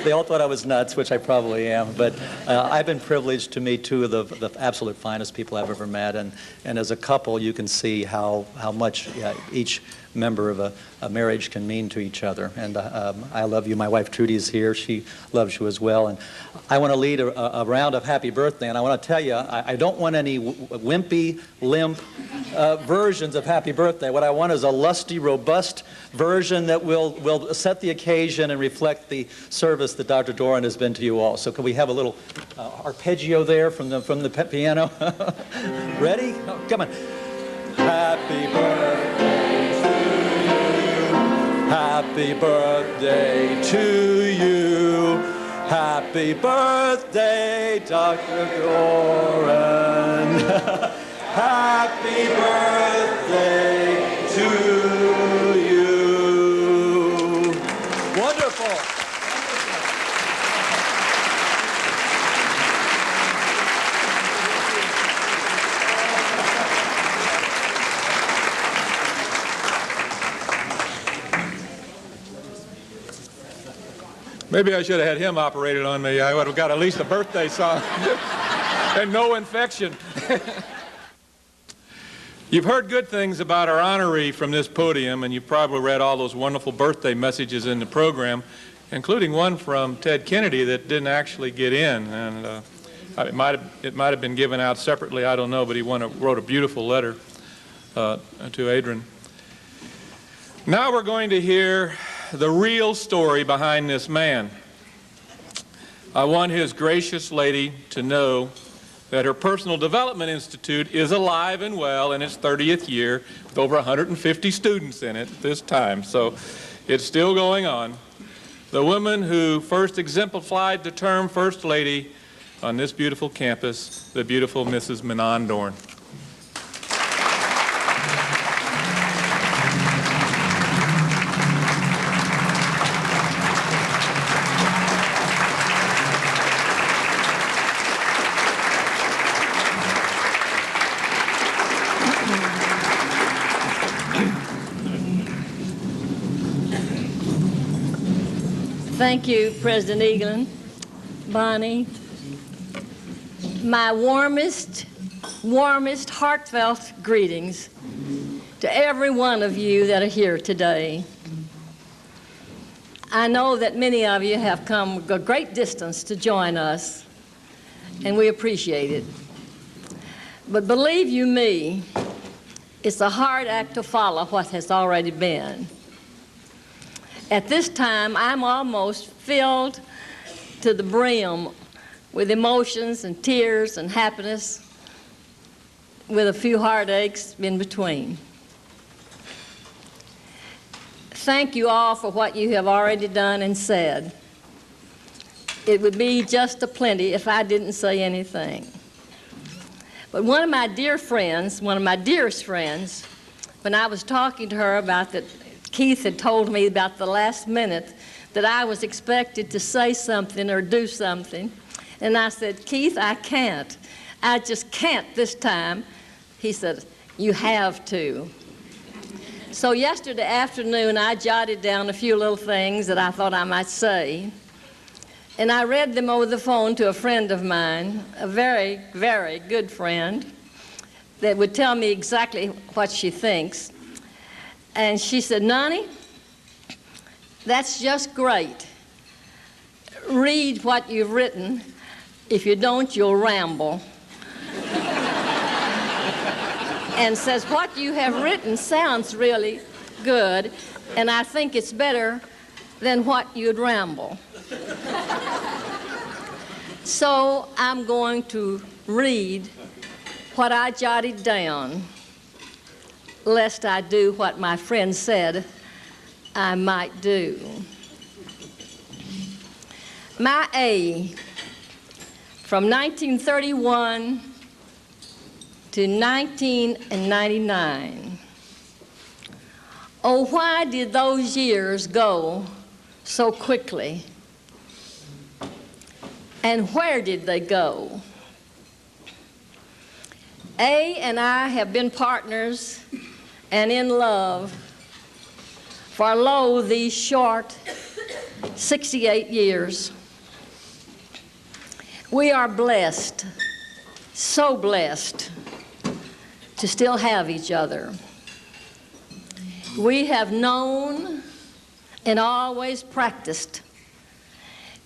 They all thought I was nuts, which I probably am. But I've been privileged to meet two of the absolute finest people I've ever met. And as a couple, you can see how much each member of a marriage can mean to each other. And I love you. My wife Trudy is here. She loves you as well. And I want to lead a round of happy birthday. And I want to tell you, I don't want any wimpy, limp versions of happy birthday. What I want is a lusty, robust version that will set the occasion and reflect the service that Dr. Doran has been to you all. So can we have a little arpeggio there from the piano? Ready? Oh, come on. Happy birthday. Happy birthday to you. Happy birthday, Dr. Doran. Happy birthday to you. Wonderful. Maybe I should have had him operated on me. I would have got at least a birthday song and no infection. You've heard good things about our honoree from this podium, and you've probably read all those wonderful birthday messages in the program, including one from Ted Kennedy that didn't actually get in. And it might have been given out separately, I don't know, but he wrote a beautiful letter to Adron. Now we're going to hear the real story behind this man. I want his gracious lady to know that her Personal Development Institute is alive and well in its 30th year with over 150 students in it this time. So it's still going on. The woman who first exemplified the term First Lady on this beautiful campus, the beautiful Mrs. Manon Doran. Thank you, President Eaglin, Bonnie. My warmest, heartfelt greetings to every one of you that are here today. I know that many of you have come a great distance to join us, and we appreciate it. But believe you me, it's a hard act to follow what has already been. At this time, I'm almost filled to the brim with emotions and tears and happiness, with a few heartaches in between. Thank you all for what you have already done and said. It would be just a plenty if I didn't say anything. But one of my dear friends, one of my dearest friends, when I was talking to her about that, Keith had told me about the last minute that I was expected to say something or do something. And I said, Keith, I can't. I just can't this time. He said, you have to. So yesterday afternoon, I jotted down a few little things that I thought I might say. And I read them over the phone to a friend of mine, a very, very good friend, that would tell me exactly what she thinks. And she said, Nani, that's just great. Read what you've written. If you don't, you'll ramble. And says, what you have written sounds really good, and I think it's better than what you'd ramble. So I'm going to read what I jotted down, lest I do what my friend said I might do. My A, from 1931 to 1999. Oh, why did those years go so quickly? And where did they go? A and I have been partners and in love for lo these short 68 years. We are blessed, so blessed, to still have each other. We have known and always practiced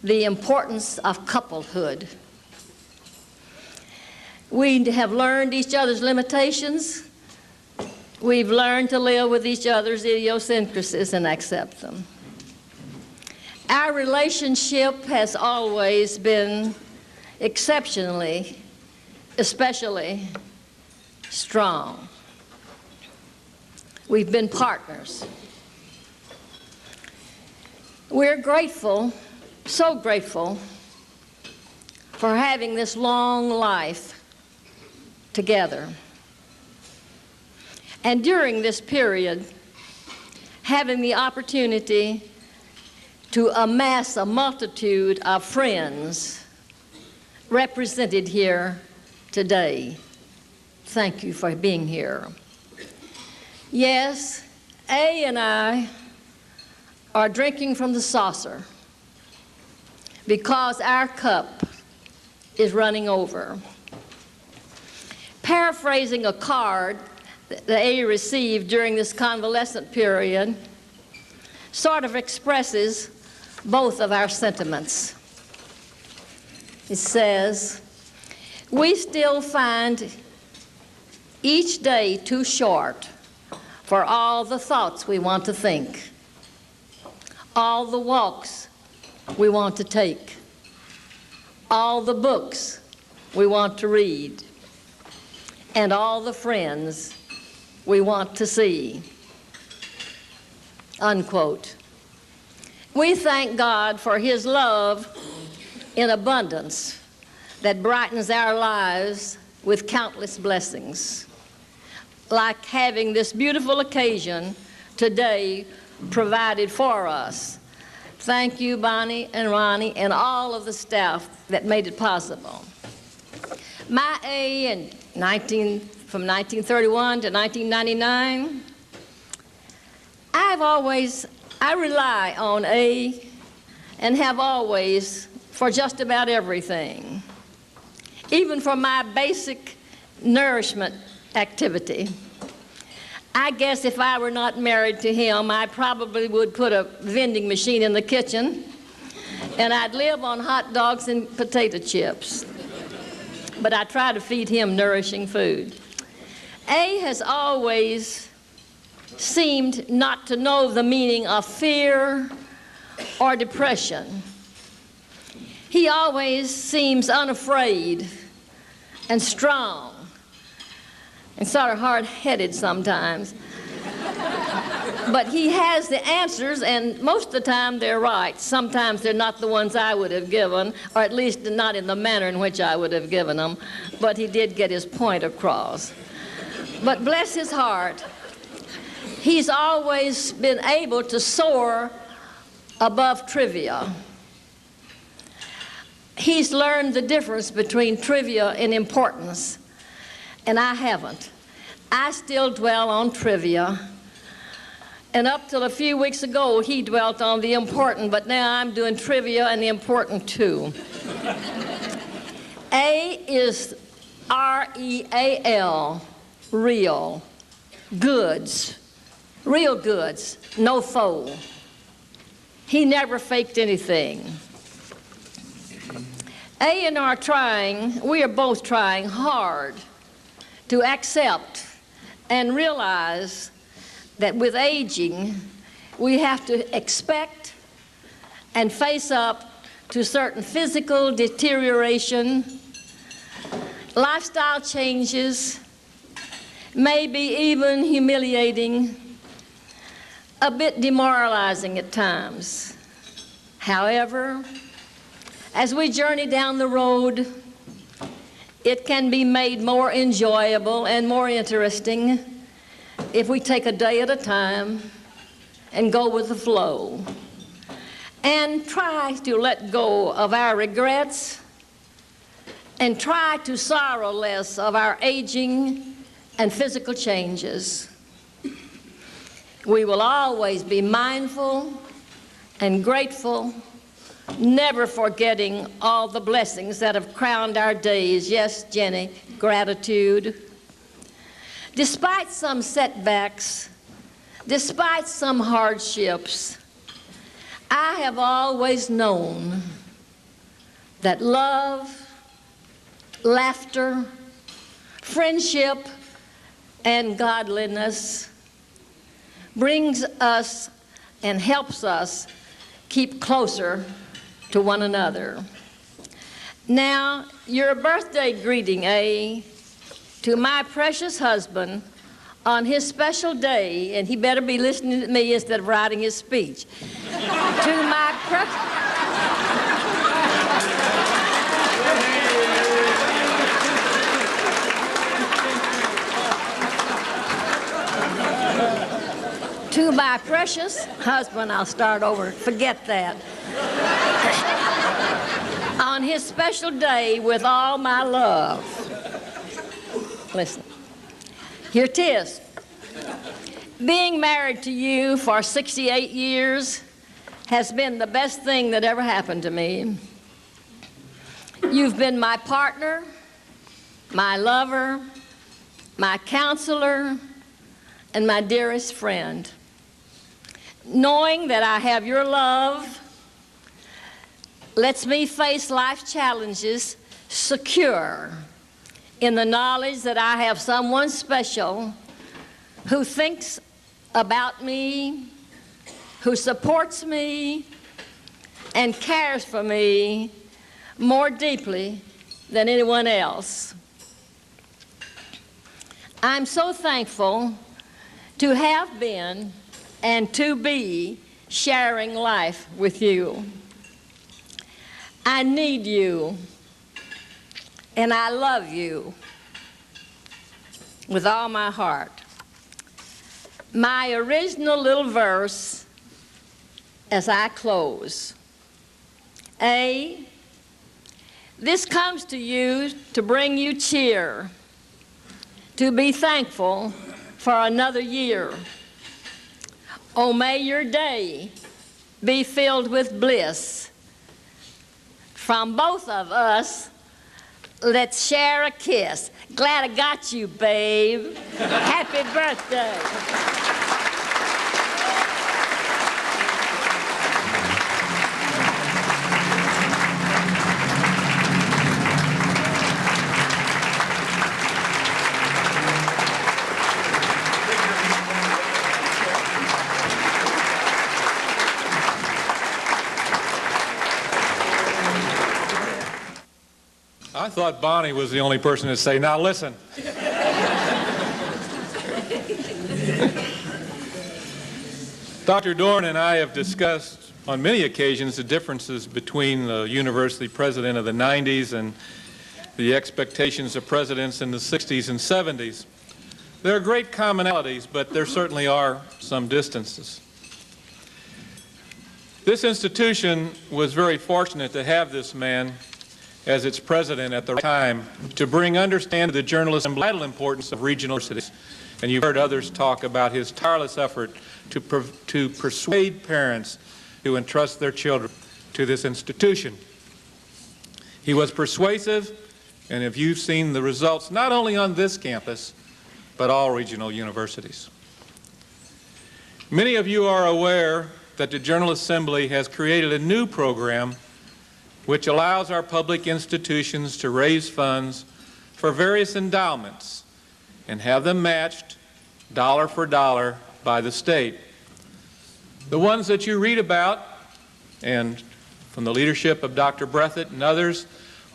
the importance of couplehood. We have learned each other's limitations. We've learned to live with each other's idiosyncrasies and accept them. Our relationship has always been exceptionally, especially strong. We've been partners. We're grateful, so grateful, for having this long life together. And during this period, having the opportunity to amass a multitude of friends represented here today. Thank you for being here. Yes, A and I are drinking from the saucer because our cup is running over. Paraphrasing a card that A received during this convalescent period sort of expresses both of our sentiments. It says, "We still find each day too short for all the thoughts we want to think, all the walks we want to take, all the books we want to read, and all the friends we want to see." Unquote. We thank God for His love in abundance that brightens our lives with countless blessings, like having this beautiful occasion today provided for us. Thank you, Bonnie and Ronnie, and all of the staff that made it possible. My A from 1931 to 1999, I rely on A and have always for just about everything, even for my basic nourishment activity. I guess if I were not married to him, I probably would put a vending machine in the kitchen and I'd live on hot dogs and potato chips. But I try to feed him nourishing food. A has always seemed not to know the meaning of fear or depression. He always seems unafraid and strong and sort of hard-headed sometimes. But he has the answers, and most of the time they're right. Sometimes they're not the ones I would have given, or at least not in the manner in which I would have given them, but he did get his point across. But bless his heart, he's always been able to soar above trivia. He's learned the difference between trivia and importance, and I haven't. I still dwell on trivia. And up till a few weeks ago, he dwelt on the important, but now I'm doing trivia and the important too. A is R-E-A-L, real, goods, real goods, no faux. He never faked anything. A and I we are both trying hard to accept and realize that with aging, we have to expect and face up to certain physical deterioration, lifestyle changes, maybe even humiliating, a bit demoralizing at times. However, as we journey down the road, it can be made more enjoyable and more interesting if we take a day at a time and go with the flow and try to let go of our regrets and try to sorrow less of our aging and physical changes. We will always be mindful and grateful, never forgetting all the blessings that have crowned our days. Yes, Jenny, gratitude. Despite some setbacks, despite some hardships, I have always known that love, laughter, friendship, and godliness brings us and helps us keep closer to one another. Now, your birthday greeting, to my precious husband on his special day, and he better be listening to me instead of writing his speech. To my To my precious husband, I'll start over, forget that. On his special day with all my love. Listen, here it is. Being married to you for 68 years has been the best thing that ever happened to me. You've been my partner, my lover, my counselor, and my dearest friend. Knowing that I have your love lets me face life's challenges secure in the knowledge that I have someone special who thinks about me, who supports me, and cares for me more deeply than anyone else. I'm so thankful to have been and to be sharing life with you. I need you, and I love you with all my heart. My original little verse as I close. This comes to you to bring you cheer, to be thankful for another year. Oh, may your day be filled with bliss. From both of us, let's share a kiss. Glad I got you, babe. Happy birthday. I thought Bonnie was the only person to say, now listen. Dr. Doran and I have discussed on many occasions the differences between the university president of the 90s and the expectations of presidents in the 60s and 70s. There are great commonalities, but there certainly are some distances. This institution was very fortunate to have this man as its president at the right time to bring understanding to the journalism and vital importance of regional universities. And you've heard others talk about his tireless effort to persuade parents who entrust their children to this institution. He was persuasive, and if you've seen the results, not only on this campus, but all regional universities. Many of you are aware that the General Assembly has created a new program which allows our public institutions to raise funds for various endowments and have them matched dollar for dollar by the state. The ones that you read about, and from the leadership of Dr. Breathitt and others,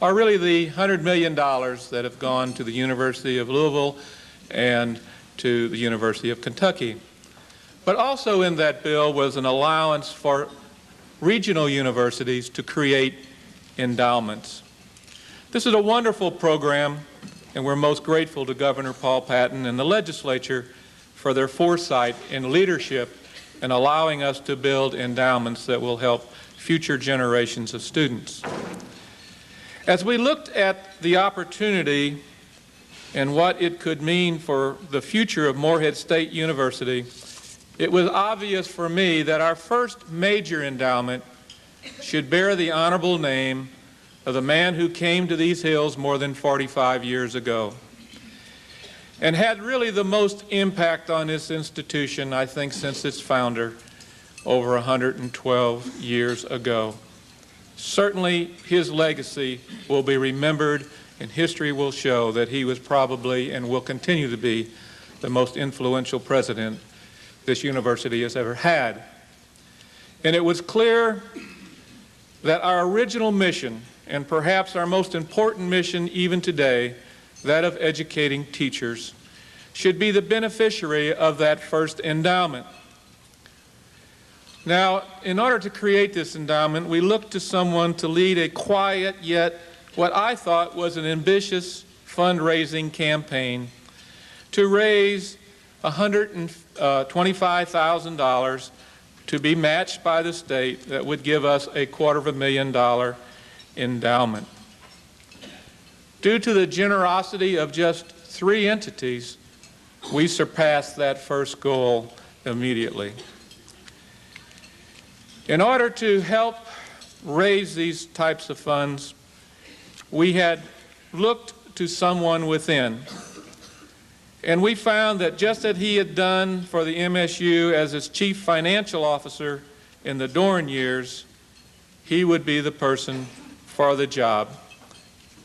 are really the $100 million that have gone to the University of Louisville and to the University of Kentucky. But also in that bill was an allowance for regional universities to create endowments. This is a wonderful program, and we're most grateful to Governor Paul Patton and the legislature for their foresight and leadership in allowing us to build endowments that will help future generations of students. As we looked at the opportunity and what it could mean for the future of Morehead State University, it was obvious for me that our first major endowment should bear the honorable name of the man who came to these hills more than 45 years ago and had really the most impact on this institution, I think, since its founder over 112 years ago. Certainly, his legacy will be remembered, and history will show that he was probably and will continue to be the most influential president this university has ever had. And it was clear that our original mission, and perhaps our most important mission even today, that of educating teachers, should be the beneficiary of that first endowment. Now, in order to create this endowment, we looked to someone to lead a quiet yet what I thought was an ambitious fundraising campaign to raise $125,000 to be matched by the state that would give us a $250,000 endowment. Due to the generosity of just 3 entities, we surpassed that first goal immediately. In order to help raise these types of funds, we had looked to someone within. And we found that just as he had done for the MSU as its chief financial officer in the Doran years, he would be the person for the job.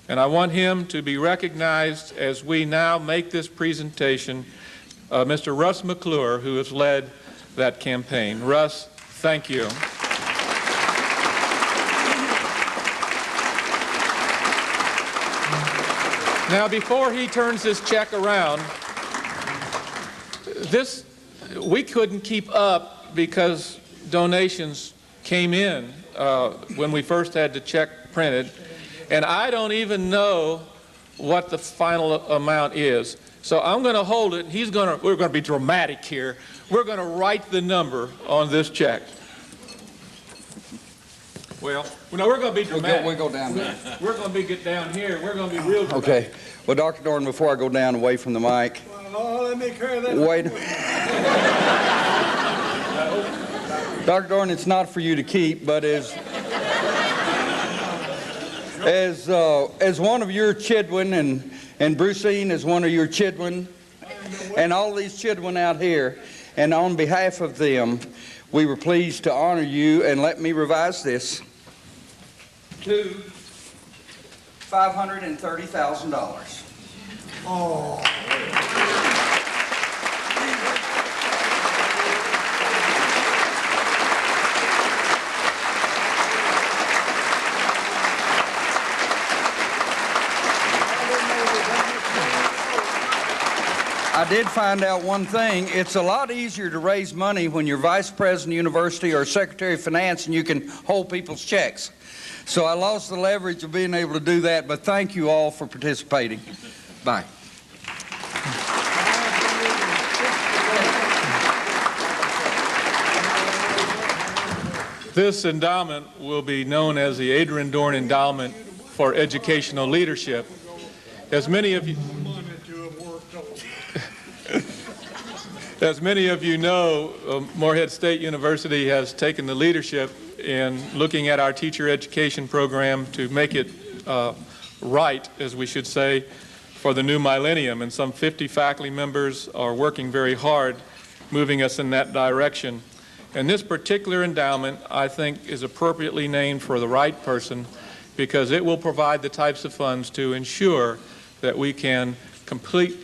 And I want him to be recognized as we now make this presentation, Mr. Russ McClure, who has led that campaign. Russ, thank you. Now, before he turns this check around, we couldn't keep up because donations came in when we first had the check printed, and I don't even know what the final amount is. So I'm going to hold it, and we're going to be dramatic here. We're going to write the number on this check. Well, no, we're going to be dramatic. We'll go down there. We're going to get down here. We're going to be real dramatic. Okay. Well, Dr. Doran, before I go down away from the mic. Well, let me carry that. Wait. Dr. Doran, it's not for you to keep, but as one of your children, and Brucine is one of your children, and all these children out here, and on behalf of them, we were pleased to honor you, and let me revise this, to $530,000. Oh. I did find out one thing. It's a lot easier to raise money when you're vice president of the university or secretary of finance and you can hold people's checks. So I lost the leverage of being able to do that, but thank you all for participating. Bye. This endowment will be known as the Adron Doran Endowment for Educational Leadership. As many of you know, Morehead State University has taken the leadership in looking at our teacher education program to make it right, as we should say, for the new millennium. And some 50 faculty members are working very hard moving us in that direction. And this particular endowment, I think, is appropriately named for the right person because it will provide the types of funds to ensure that we can complete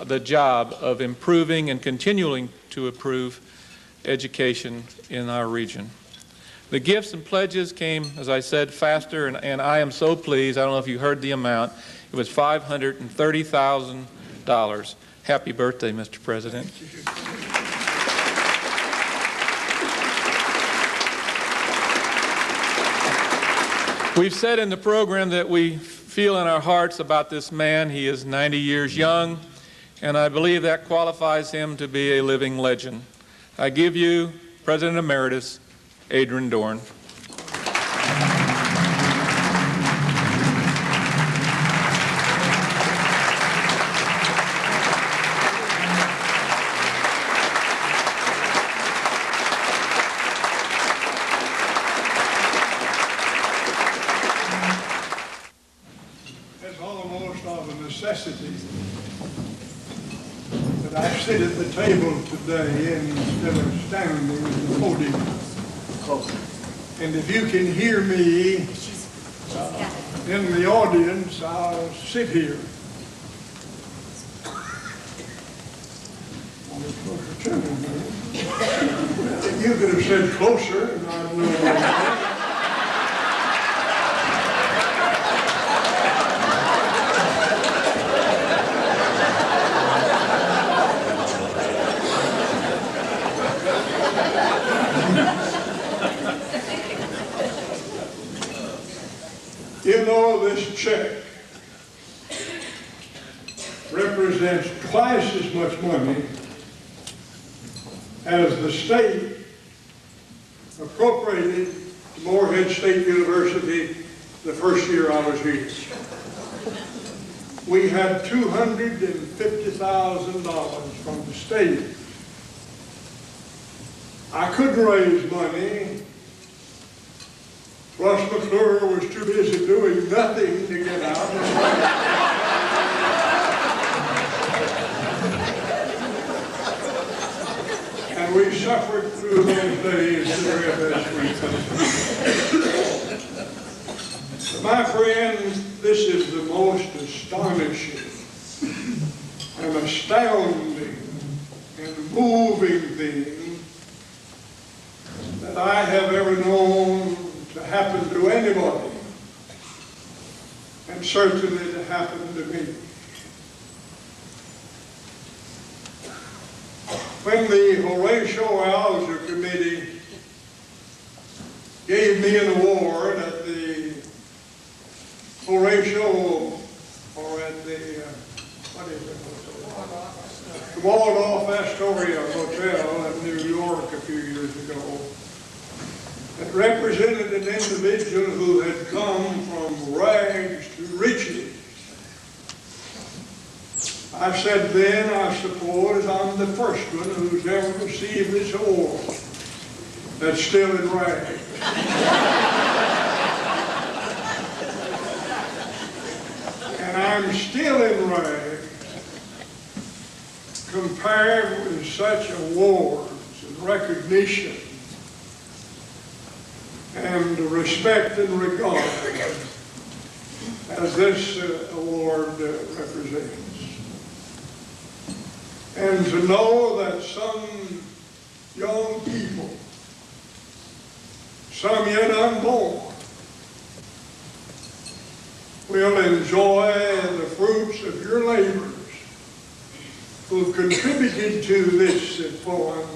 the job of improving and continuing to improve education in our region. The gifts and pledges came, as I said, faster, and I am so pleased. I don't know if you heard the amount. It was $530,000. Happy birthday, Mr. President. We've said in the program that we feel in our hearts about this man. He is 90 years young, and I believe that qualifies him to be a living legend. I give you President Emeritus Adron Doran. It's almost of a necessity that I sit at the table today instead of standing at the podium. And if you can hear me in the audience, I'll sit here. You could have said closer, and I'd know. You know, this check represents twice as much money as the state appropriated to Morehead State University the first year I was here. We had $250,000 from the state. I couldn't raise money. Russ McClure was too busy doing nothing to get out. And we suffered through those days the best we could. My friends, this is the most astonishing and astounding and moving thing that I have ever known to happen to anybody, and certainly to happen to me. When the Horatio Alger Committee gave me an award at the Horatio, or at the, the Waldorf Astoria Hotel in New York a few years ago, it represented an individual who had come from rags to riches. I said then, I suppose I'm the first one who's ever received this award that's still in rags. And I'm still in rags compared with such awards and recognition and respect and regard as this award represents. And to know that some young people, some yet unborn, will enjoy the fruits of your labors who've contributed to this fund.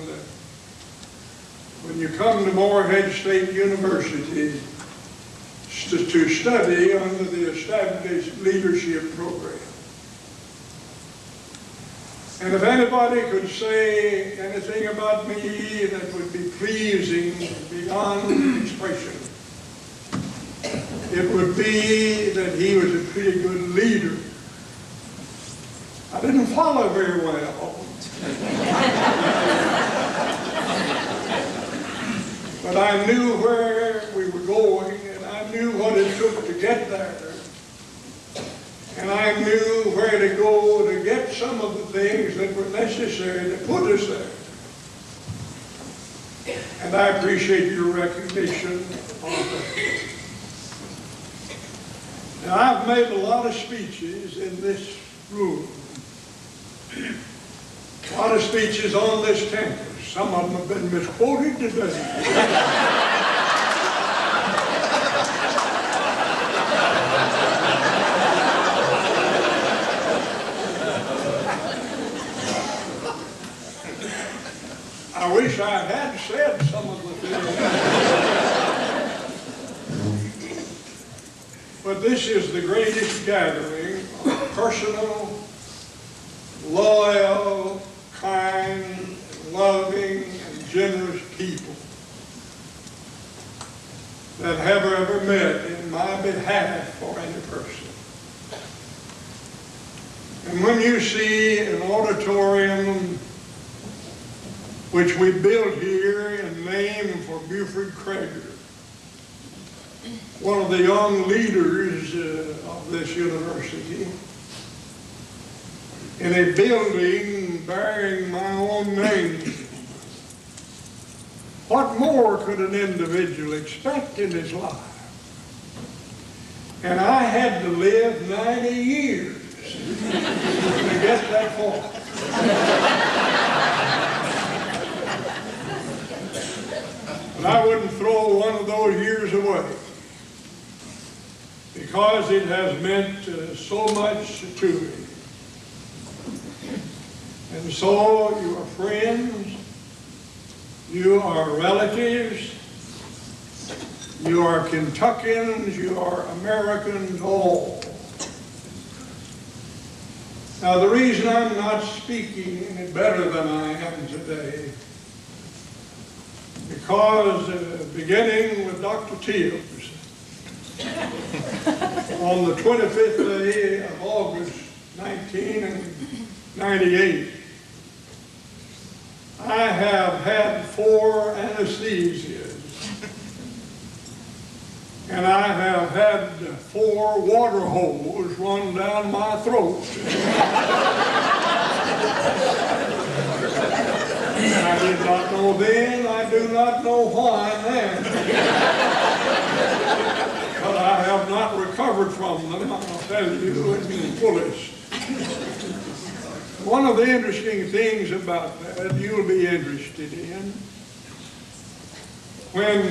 When you come to Morehead State University to study under the established leadership program. And if anybody could say anything about me that would be pleasing beyond expression, it would be that he was a pretty good leader. I didn't follow very well. But I knew where we were going, and I knew what it took to get there. And I knew where to go to get some of the things that were necessary to put us there. And I appreciate your recognition of that. Now, I've made a lot of speeches in this room. A lot of speeches on this campus. Some of them have been misquoted today. I wish I had said some of the things. But this is the greatest gathering of personal, loyal, kind, loving, and generous people that have ever met in my behalf for any person. And when you see an auditorium which we built here in name for Buford Krager, one of the young leaders of this university, in a building bearing my own name, what more could an individual expect in his life? And I had to live 90 years to get that far. But I wouldn't throw one of those years away, because it has meant so much to me. And so you are friends, you are relatives, you are Kentuckians, you are Americans all. Now the reason I'm not speaking any better than I am today, because beginning with Dr. Tibbs, on the 25th day of August, 1998, I have had 4 anesthesias, and I have had 4 water holes run down my throat. I did not know then, I do not know why now. But I have not recovered from them, I'll tell you, in the fullest. One of the interesting things about that you'll be interested in, when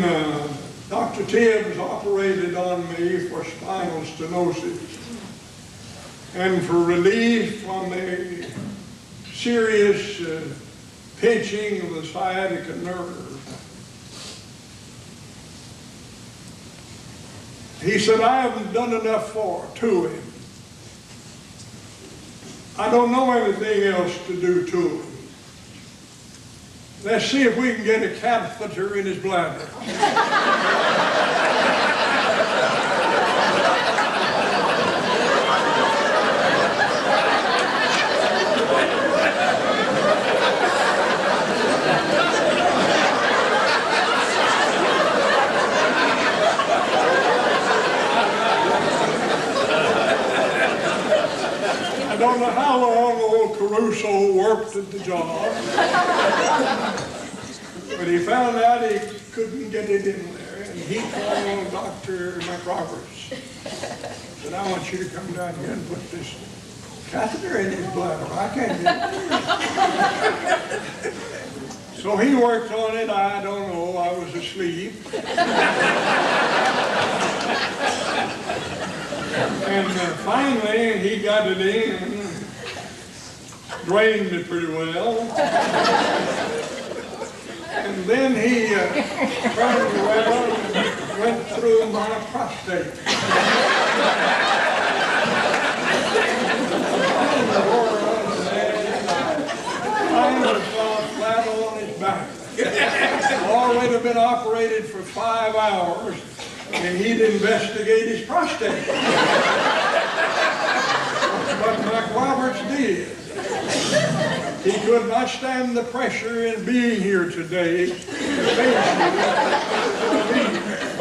Dr. Tibbs operated on me for spinal stenosis and for relief from a serious pinching of the sciatica nerve, he said, I haven't done enough to him. I don't know anything else to do to him. Let's see if we can get a catheter in his bladder. I don't know how long old Caruso worked at the job, but he found out he couldn't get it in there, and he called Dr. McRoberts. Said, I want you to come down here and put this catheter in his bladder. I can't get it. So he worked on it. I don't know. I was asleep. And finally, he got it in and drained it pretty well. And then he turned around and went through my prostate. I was flat on his back. Already been operated for 5 hours. And he'd investigate his prostate. But McRoberts did. He could not stand the pressure in being here today.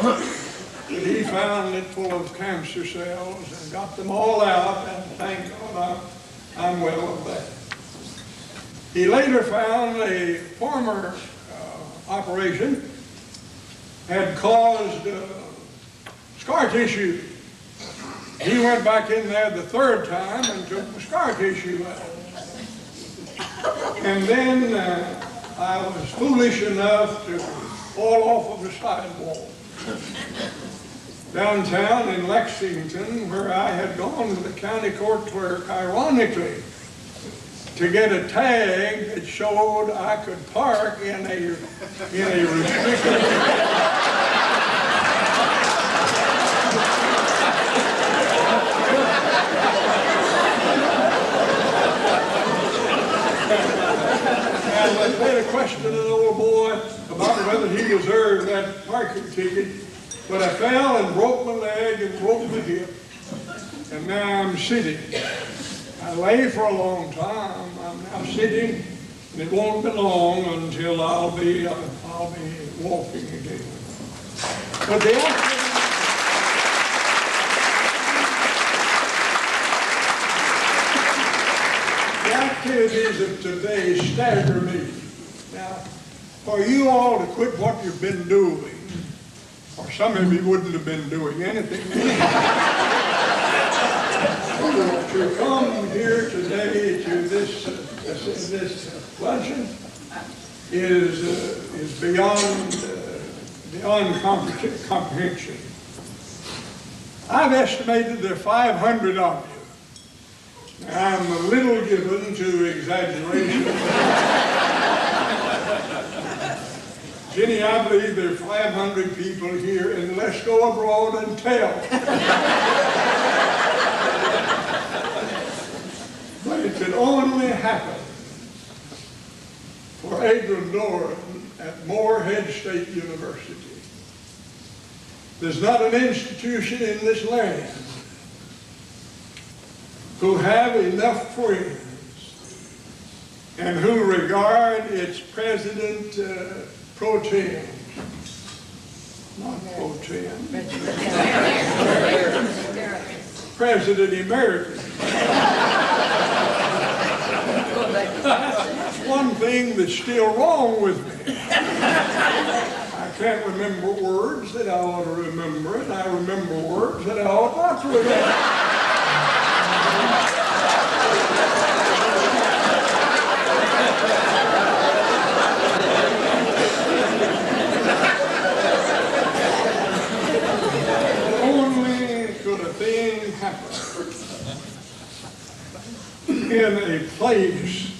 But he found it full of cancer cells and got them all out, and thank God I'm well of that. He later found a former operation had caused scar tissue. He went back in there the 3rd time and took the scar tissue out. And then I was foolish enough to fall off of the sidewalk downtown in Lexington, where I had gone to the county court clerk, ironically, to get a tag that showed I could park in a restricted that he deserved that parking ticket, but I fell and broke my leg and broke my hip, and now I'm sitting. I lay for a long time. I'm now sitting, and it won't be long until I'll be walking again. But the activities of today stagger me. Now, for you all to quit what you've been doing, or some of you wouldn't have been doing anything, to come here today to this luncheon is beyond comprehension. I've estimated there are 500 of you. I'm a little given to exaggeration. Jenny, I believe there are 500 people here, and let's go abroad and tell. But it could only happen for Adron Doran at Morehead State University. There's not an institution in this land who have enough friends and who regard its president pro tem, not pro tem, president emeritus. That's one thing that's still wrong with me. I can't remember words that I ought to remember, and I remember words that I ought not to remember. Only could a thing happen in a place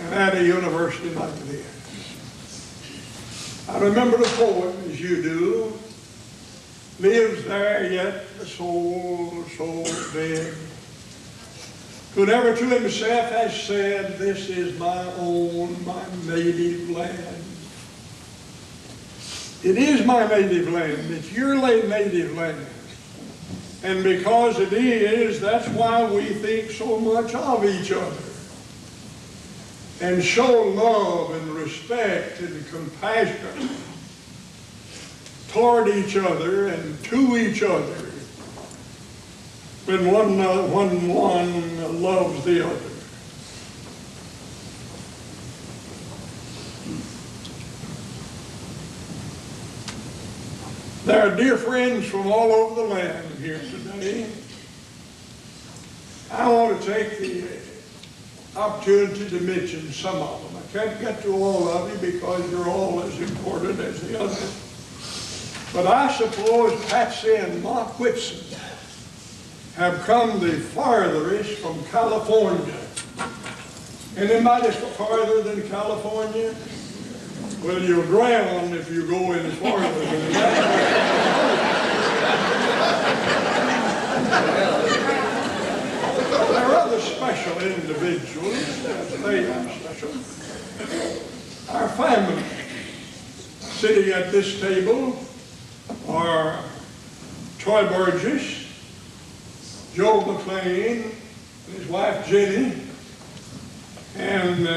and at a university like this. I remember the poet, as you do, lives there yet the soul dead, who never to himself has said, this is my own, my native land. It is my native land. It's your native land. And because it is, that's why we think so much of each other and show love and respect and compassion toward each other and to each other when one loves the other. There are dear friends from all over the land here today. I want to take the opportunity to mention some of them. I can't get to all of you because you're all as important as the others. But I suppose Patsy and Mark Whitson have come the farthest from California. Anybody farther than California? Well, you'll drown if you go any farther than that. There are other special individuals, they are special. Our family sitting at this table are Troy Burgess, Joe McLean, and his wife Jenny, and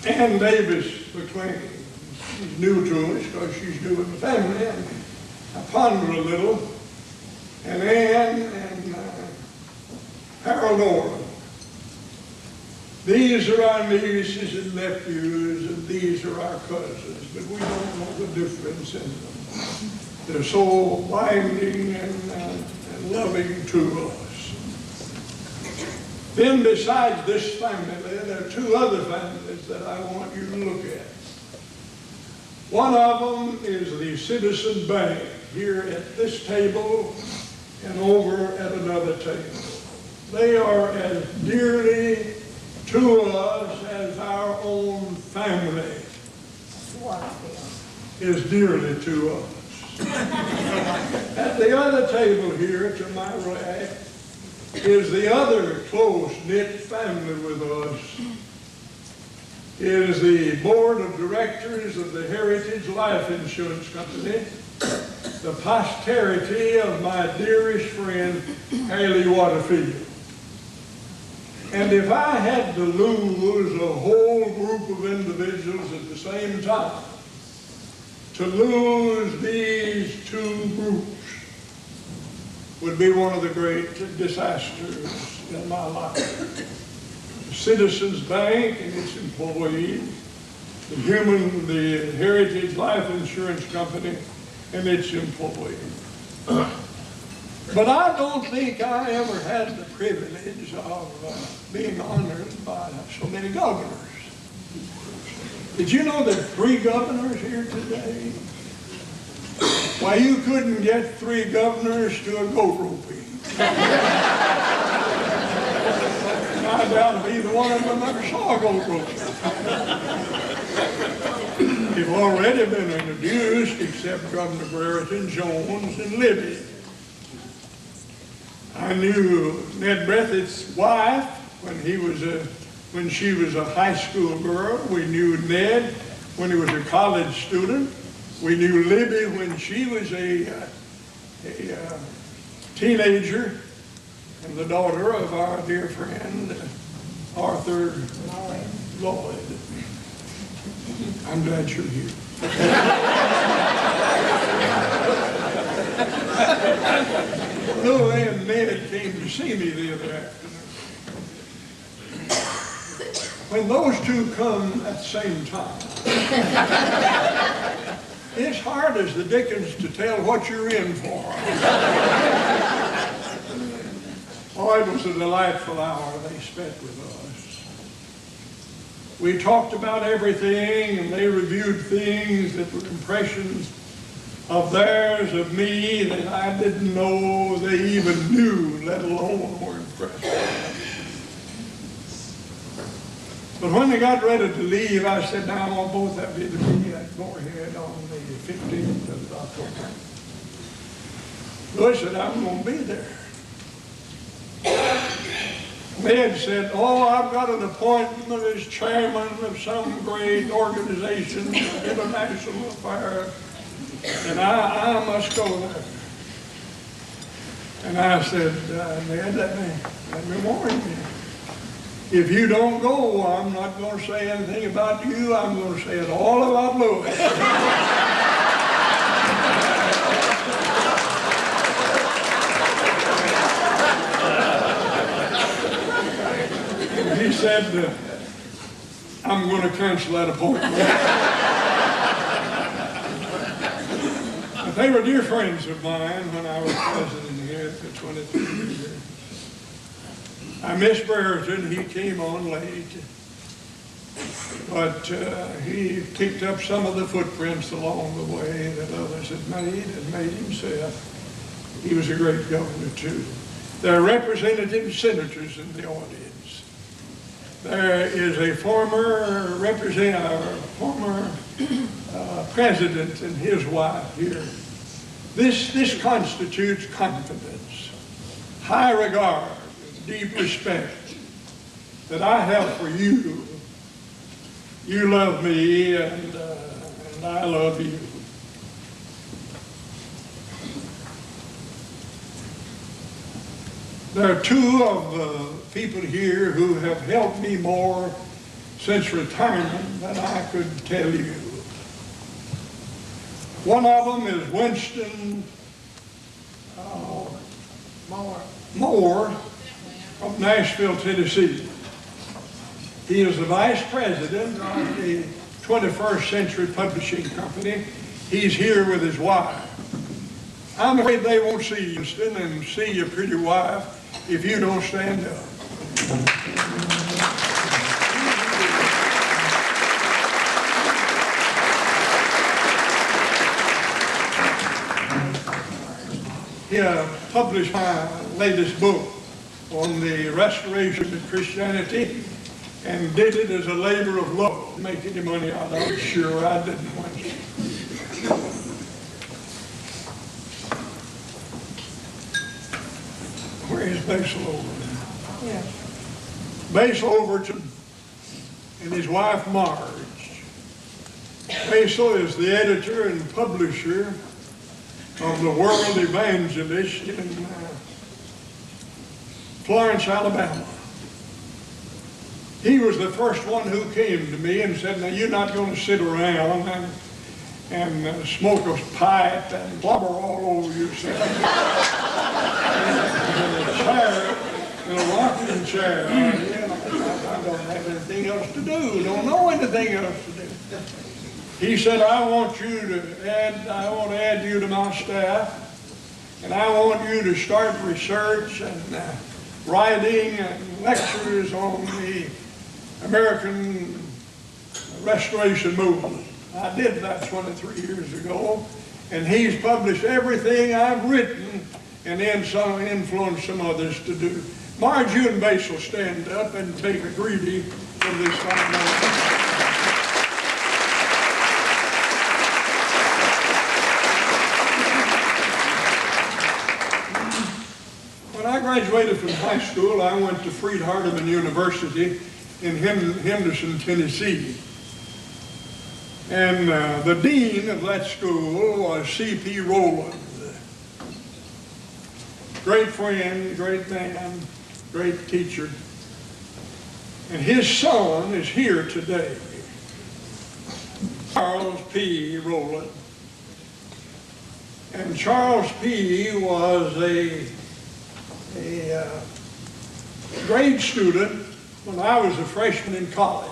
Ann Davis McLean. She's new to us because she's new in the family, and I ponder a little. And Ann and Harold Doran. These are our nieces and nephews, and these are our cousins, but we don't know the difference in them. They're so binding and loving to us. Then besides this family, there are two other families that I want you to look at. One of them is the Citizen Bank here at this table and over at another table. They are as dearly to us as our own family is dearly to us. At the other table here to my right is the other close-knit family with us, is the board of directors of the Heritage Life Insurance Company, the posterity of my dearest friend, Haley Waterfield. And if I had to lose a whole group of individuals at the same time, to lose these two groups would be one of the great disasters in my life. The Citizens Bank and its employees, the Heritage Life Insurance Company and its employees. But I don't think I ever had the privilege of being honored by so many governors. Did you know there are 3 governors here today? Why, you couldn't get 3 governors to a goat roping. I doubt if either one of them ever saw a goat roping. They've already been introduced, except Governor Brereton, Jones, and Libby. I knew Ned Breathitt's wife when she was a high school girl. We knew Ned when he was a college student. We knew Libby when she was a teenager, and the daughter of our dear friend Arthur Lloyd. I'm glad you're here. Louie and Ned came to see me the other afternoon. When those two come at the same time, it's hard as the dickens to tell what you're in for. Oh, it was a delightful hour they spent with us. We talked about everything, and they reviewed things that were impressions of theirs, of me, that I didn't know they even knew, let alone were impressed. But when they got ready to leave, I said, now I want both of you to be at Moorhead on the 15th of October. Louis said, I'm going to be there. Ned said, oh, I've got an appointment as chairman of some great organization of international affairs, and I must go there. And I said, Ned, let me warn you. If you don't go, I'm not going to say anything about you. I'm going to say it all about Louis. He said, I'm going to cancel that appointment. But they were dear friends of mine when I was president here for 23 years. I miss Brereton. He came on late. But he picked up some of the footprints along the way that others had made and made himself. He was a great governor, too. There are representative senators in the audience. There is a former president and his wife here. This constitutes confidence, high regard, deep respect that I have for you. You love me, and I love you. There are 2 of the people here who have helped me more since retirement than I could tell you. One of them is Winston Moore of Nashville, Tennessee. He is the vice president of the 21st Century Publishing Company. He's here with his wife. I'm afraid they won't see you, Winston, and see your pretty wife if you don't stand up. He published my latest book on the restoration of Christianity and did it as a labor of love. Make any money out of it? Sure, I didn't want to. Where is Basil Overton? Yeah. Basil Overton and his wife Marge. Basil is the editor and publisher of the World Evangelist in Florence, Alabama. He was the first one who came to me and said, now you're not going to sit around and smoke a pipe and blubber all over yourself in a rocking chair. I don't have anything else to do, don't know anything else to do. He said, I want to add you to my staff, and I want you to start research and writing and lectures on the American Restoration Movement. I did that 23 years ago, and he's published everything I've written and then influenced some others to do. Marge, you and Basil stand up and take a greeting of this fine man. When I graduated from high school, I went to Freed-Hardeman University in Henderson, Tennessee. And the dean of that school was C.P. Rowland. Great friend, great man, great teacher. And his son is here today, Charles P. Rowland. And Charles P. was a grade student when I was a freshman in college.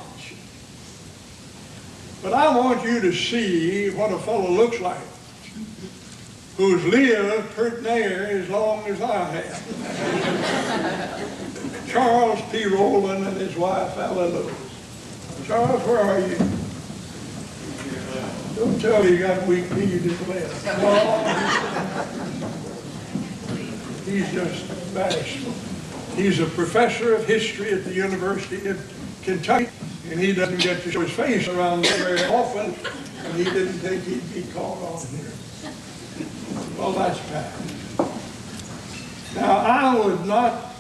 But I want you to see what a fellow looks like who's lived pretty near as long as I have. Charles P. Rowland and his wife, Hallelujah. Charles, where are you? Don't tell me you got weak knees in the left. He's just bashful. He's a professor of history at the University of Kentucky, and he doesn't get to show his face around there very often, and he didn't think he'd be called on here. Well, that's bad. Now, I would not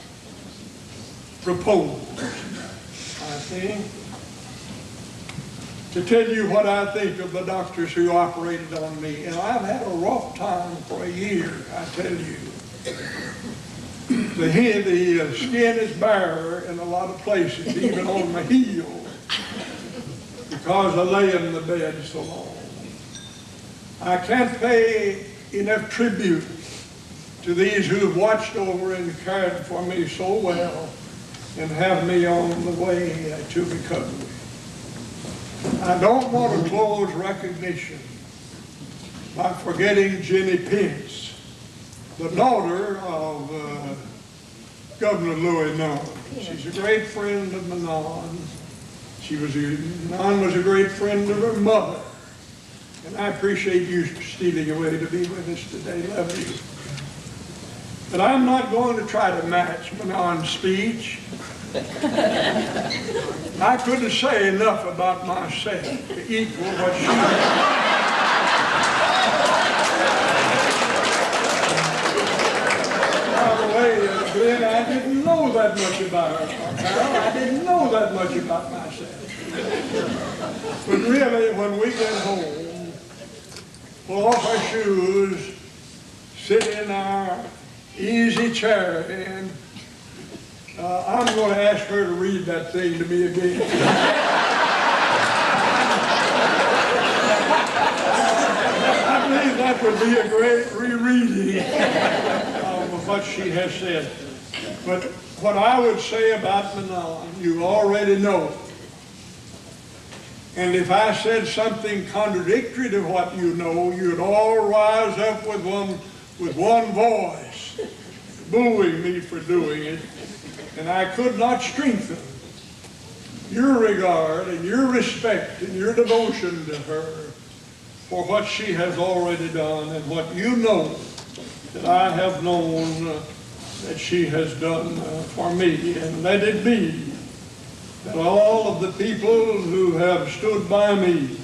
propose, I think, to tell you what I think of the doctors who operated on me. And I've had a rough time for a year, I tell you. The skin is bare in a lot of places, even on my heel, because I lay in the bed so long. I can't pay enough tribute to these who have watched over and cared for me so well and have me on the way to recovery. I don't want to close recognition by forgetting Jenny Pence, the daughter of Governor Louis Nunn. She's a great friend of Manon. Nunn was a great friend of her mother. And I appreciate you stealing away to be with us today. Love you. But I'm not going to try to match Manon's speech. I couldn't say enough about myself to equal what she did. By the way, Glenn, I didn't know that much about her. I didn't know that much about myself. But really, when we get home, pull off our shoes, sit in our easy chair, and I'm going to ask her to read that thing to me again. I believe that would be a great rereading of what she has said. But what I would say about Manon, you already know. And if I said something contradictory to what you know, you'd all rise up with one voice, booing me for doing it. And I could not strengthen your regard and your respect and your devotion to her for what she has already done and what you know that I have known that she has done for me. And let it be that all of the people who have stood by me,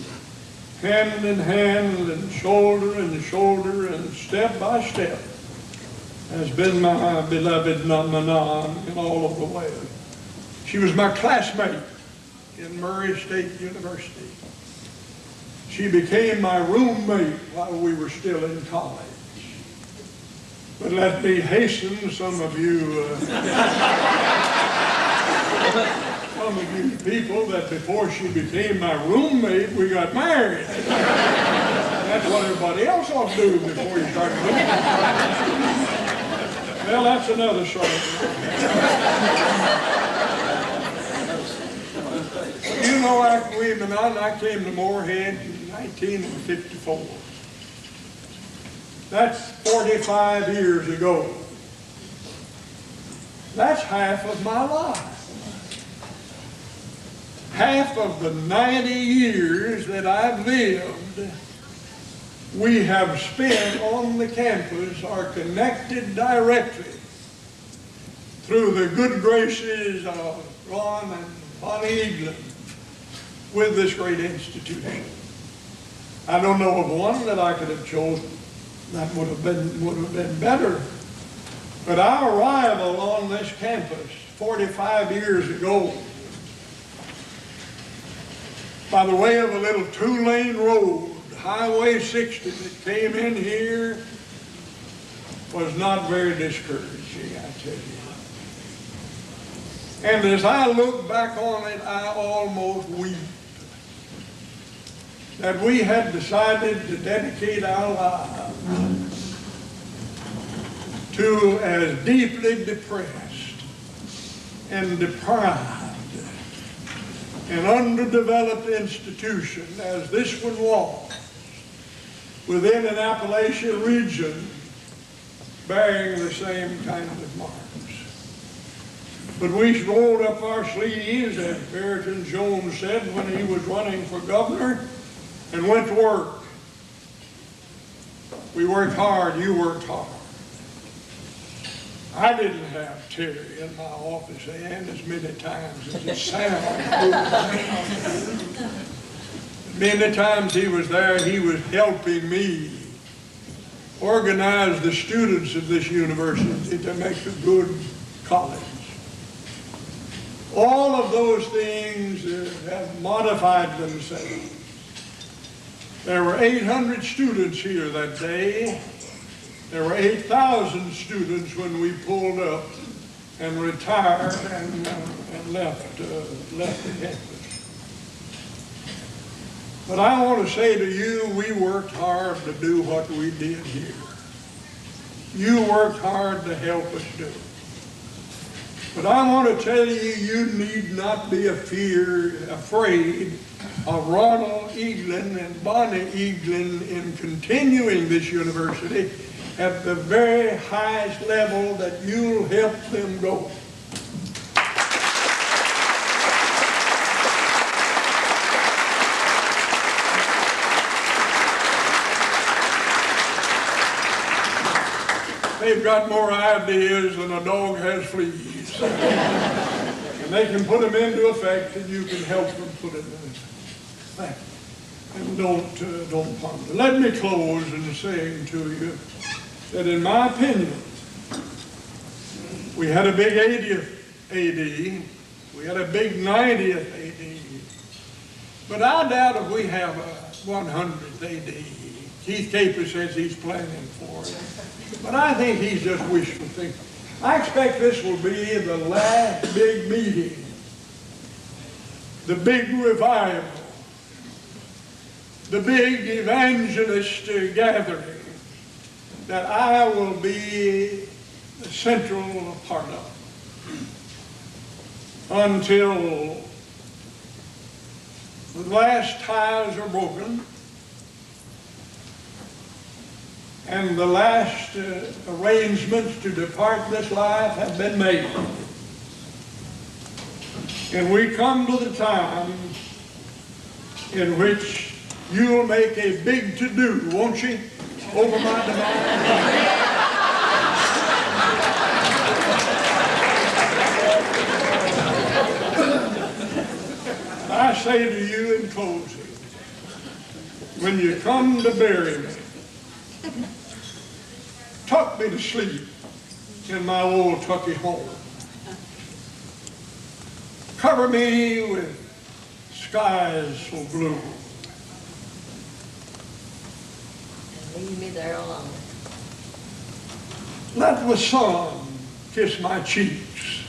hand in hand and shoulder and step by step, has been my beloved Manon in all of the way. She was my classmate in Murray State University. She became my roommate while we were still in college. But let me hasten some of you people that before she became my roommate, we got married. That's what everybody else ought to do before you start looking. Well, that's another story. You know, I came to Moorhead in 1954. That's 45 years ago. That's half of my life. Half of the 90 years that I've lived, we have spent on the campus are connected directly through the good graces of Ron and Bonnie Eaglin with this great institution. I don't know of one that I could have chosen that would have been better. But our arrival on this campus 45 years ago, by the way of a little two-lane road, Highway 60 that came in here, was not very discouraging, I tell you. And as I look back on it, I almost weep that we had decided to dedicate our lives to as deeply depressed and deprived an underdeveloped institution as this one was within an Appalachian region bearing the same kind of marks. But we rolled up our sleeves, as Barrington Jones said when he was running for governor, and went to work. We worked hard, you worked hard. I didn't have Terry in my office and as many times as it sounds. Many times he was there, he was helping me organize the students of this university to make a good college. All of those things have modified themselves. There were 800 students here that day. There were 8,000 students when we pulled up and retired and left the campus. But I want to say to you, we worked hard to do what we did here. You worked hard to help us do it. But I want to tell you, you need not be afraid of Ronald Eaglin and Bonnie Eaglin in continuing this university at the very highest level that you'll help them go. They've got more ideas than a dog has fleas. And they can put them into effect, and you can help them put it into effect. And don't ponder. Let me close in saying to you that in my opinion, we had a big 80th AD, we had a big 90th AD, but I doubt if we have a 100th AD. Keith Capers says he's planning for it, but I think he's just wishful thinking. I expect this will be the last big meeting, the big revival, the big evangelist gathering that I will be the central part of until the last ties are broken and the last arrangements to depart this life have been made. And we come to the time in which you'll make a big to-do, won't you, over my demise? I say to you in closing, when you come to bury me, tuck me to sleep in my old Tucky home. Cover me with skies so blue. Leave me there alone. Let the sun kiss my cheeks.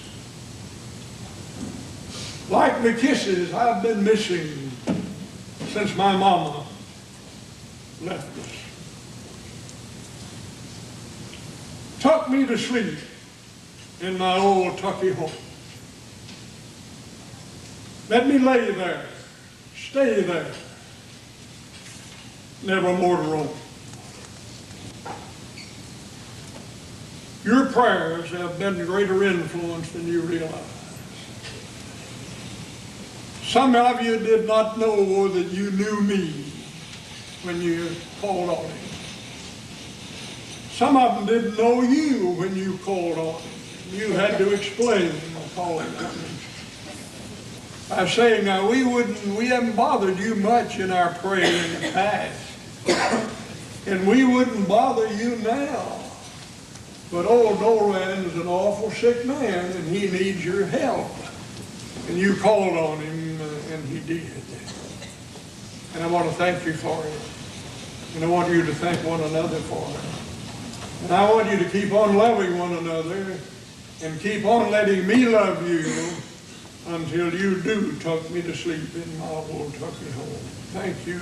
Like the kisses I've been missing since my mama left us. Tuck me to sleep in my old Tucky home. Let me lay there, stay there, never more to roam. Your prayers have been a greater influence than you realize. Some of you did not know that you knew me when you called on him. Some of them didn't know you when you called on him. You had to explain calling on him. I say now, we haven't bothered you much in our praying in the past. And we wouldn't bother you now. But old Doran's an awful sick man, and he needs your help. And you called on him, and he did. And I want to thank you for it. And I want you to thank one another for it. And I want you to keep on loving one another and keep on letting me love you until you do tuck me to sleep in my old Tucky home. Thank you.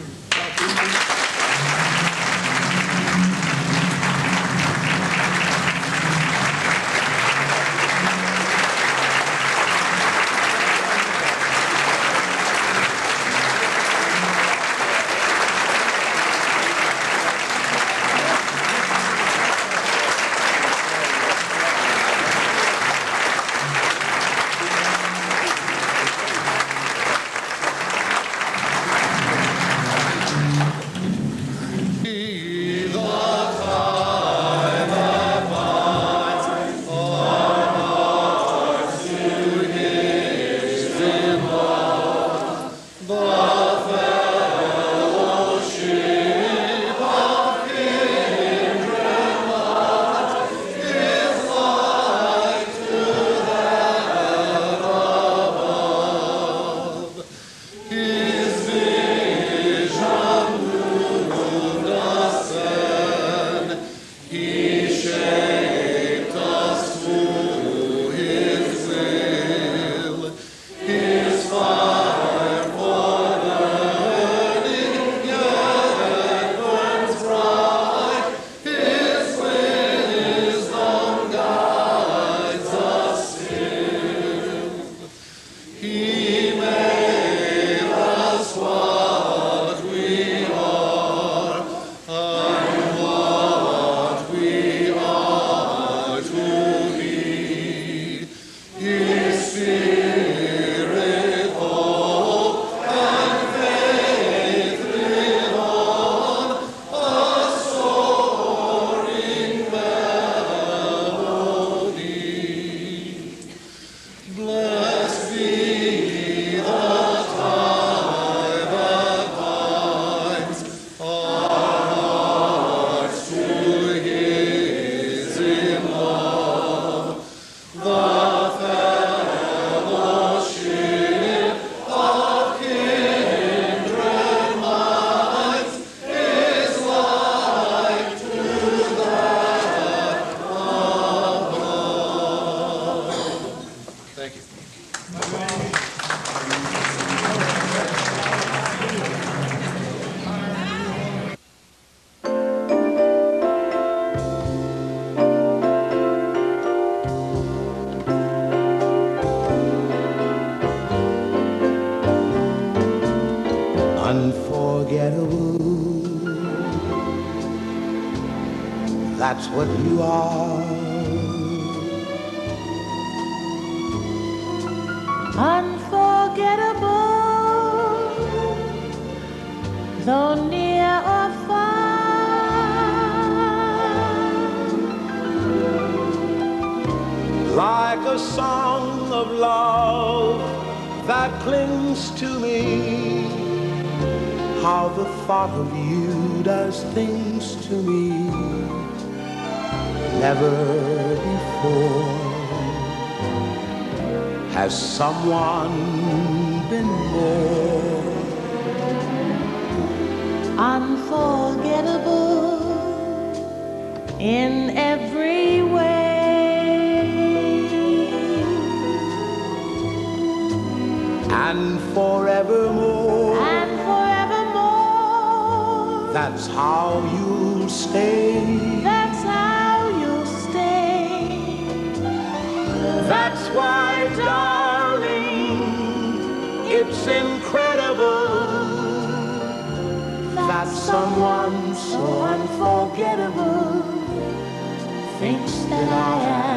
That's what you are. Unforgettable, though near or far. Like a song of love that clings to me. How the thought of you does things to me never before has someone been more unforgettable in every way, and forevermore. and forevermore. That's how you'll stay. That's how you'll stay. That's why, darling, it's incredible that someone so unforgettable Thinks that I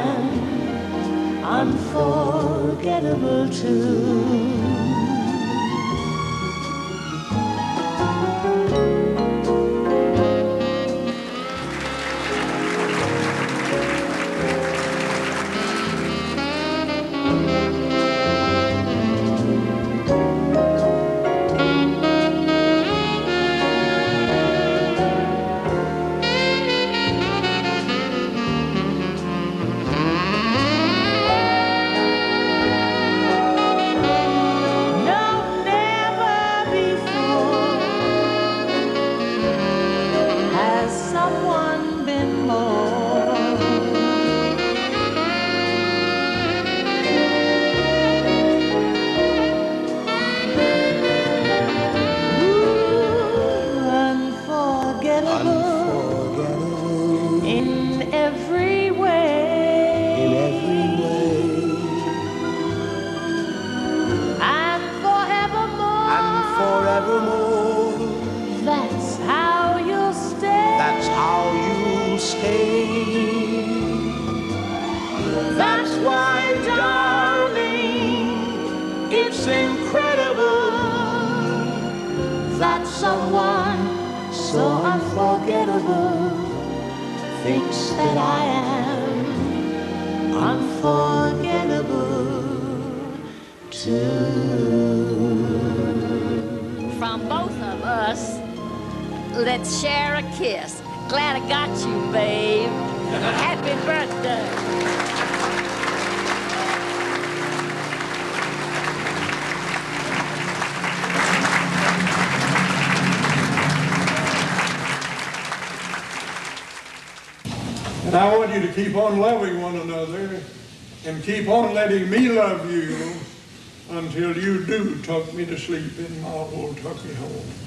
am unforgettable too. That's why, darling, it's incredible that someone so unforgettable thinks that I am unforgettable too. From both of us, let's share a kiss. Glad I got you, babe. Happy birthday. And I want you to keep on loving one another and keep on letting me love you until you do tuck me to sleep in my old tucky home.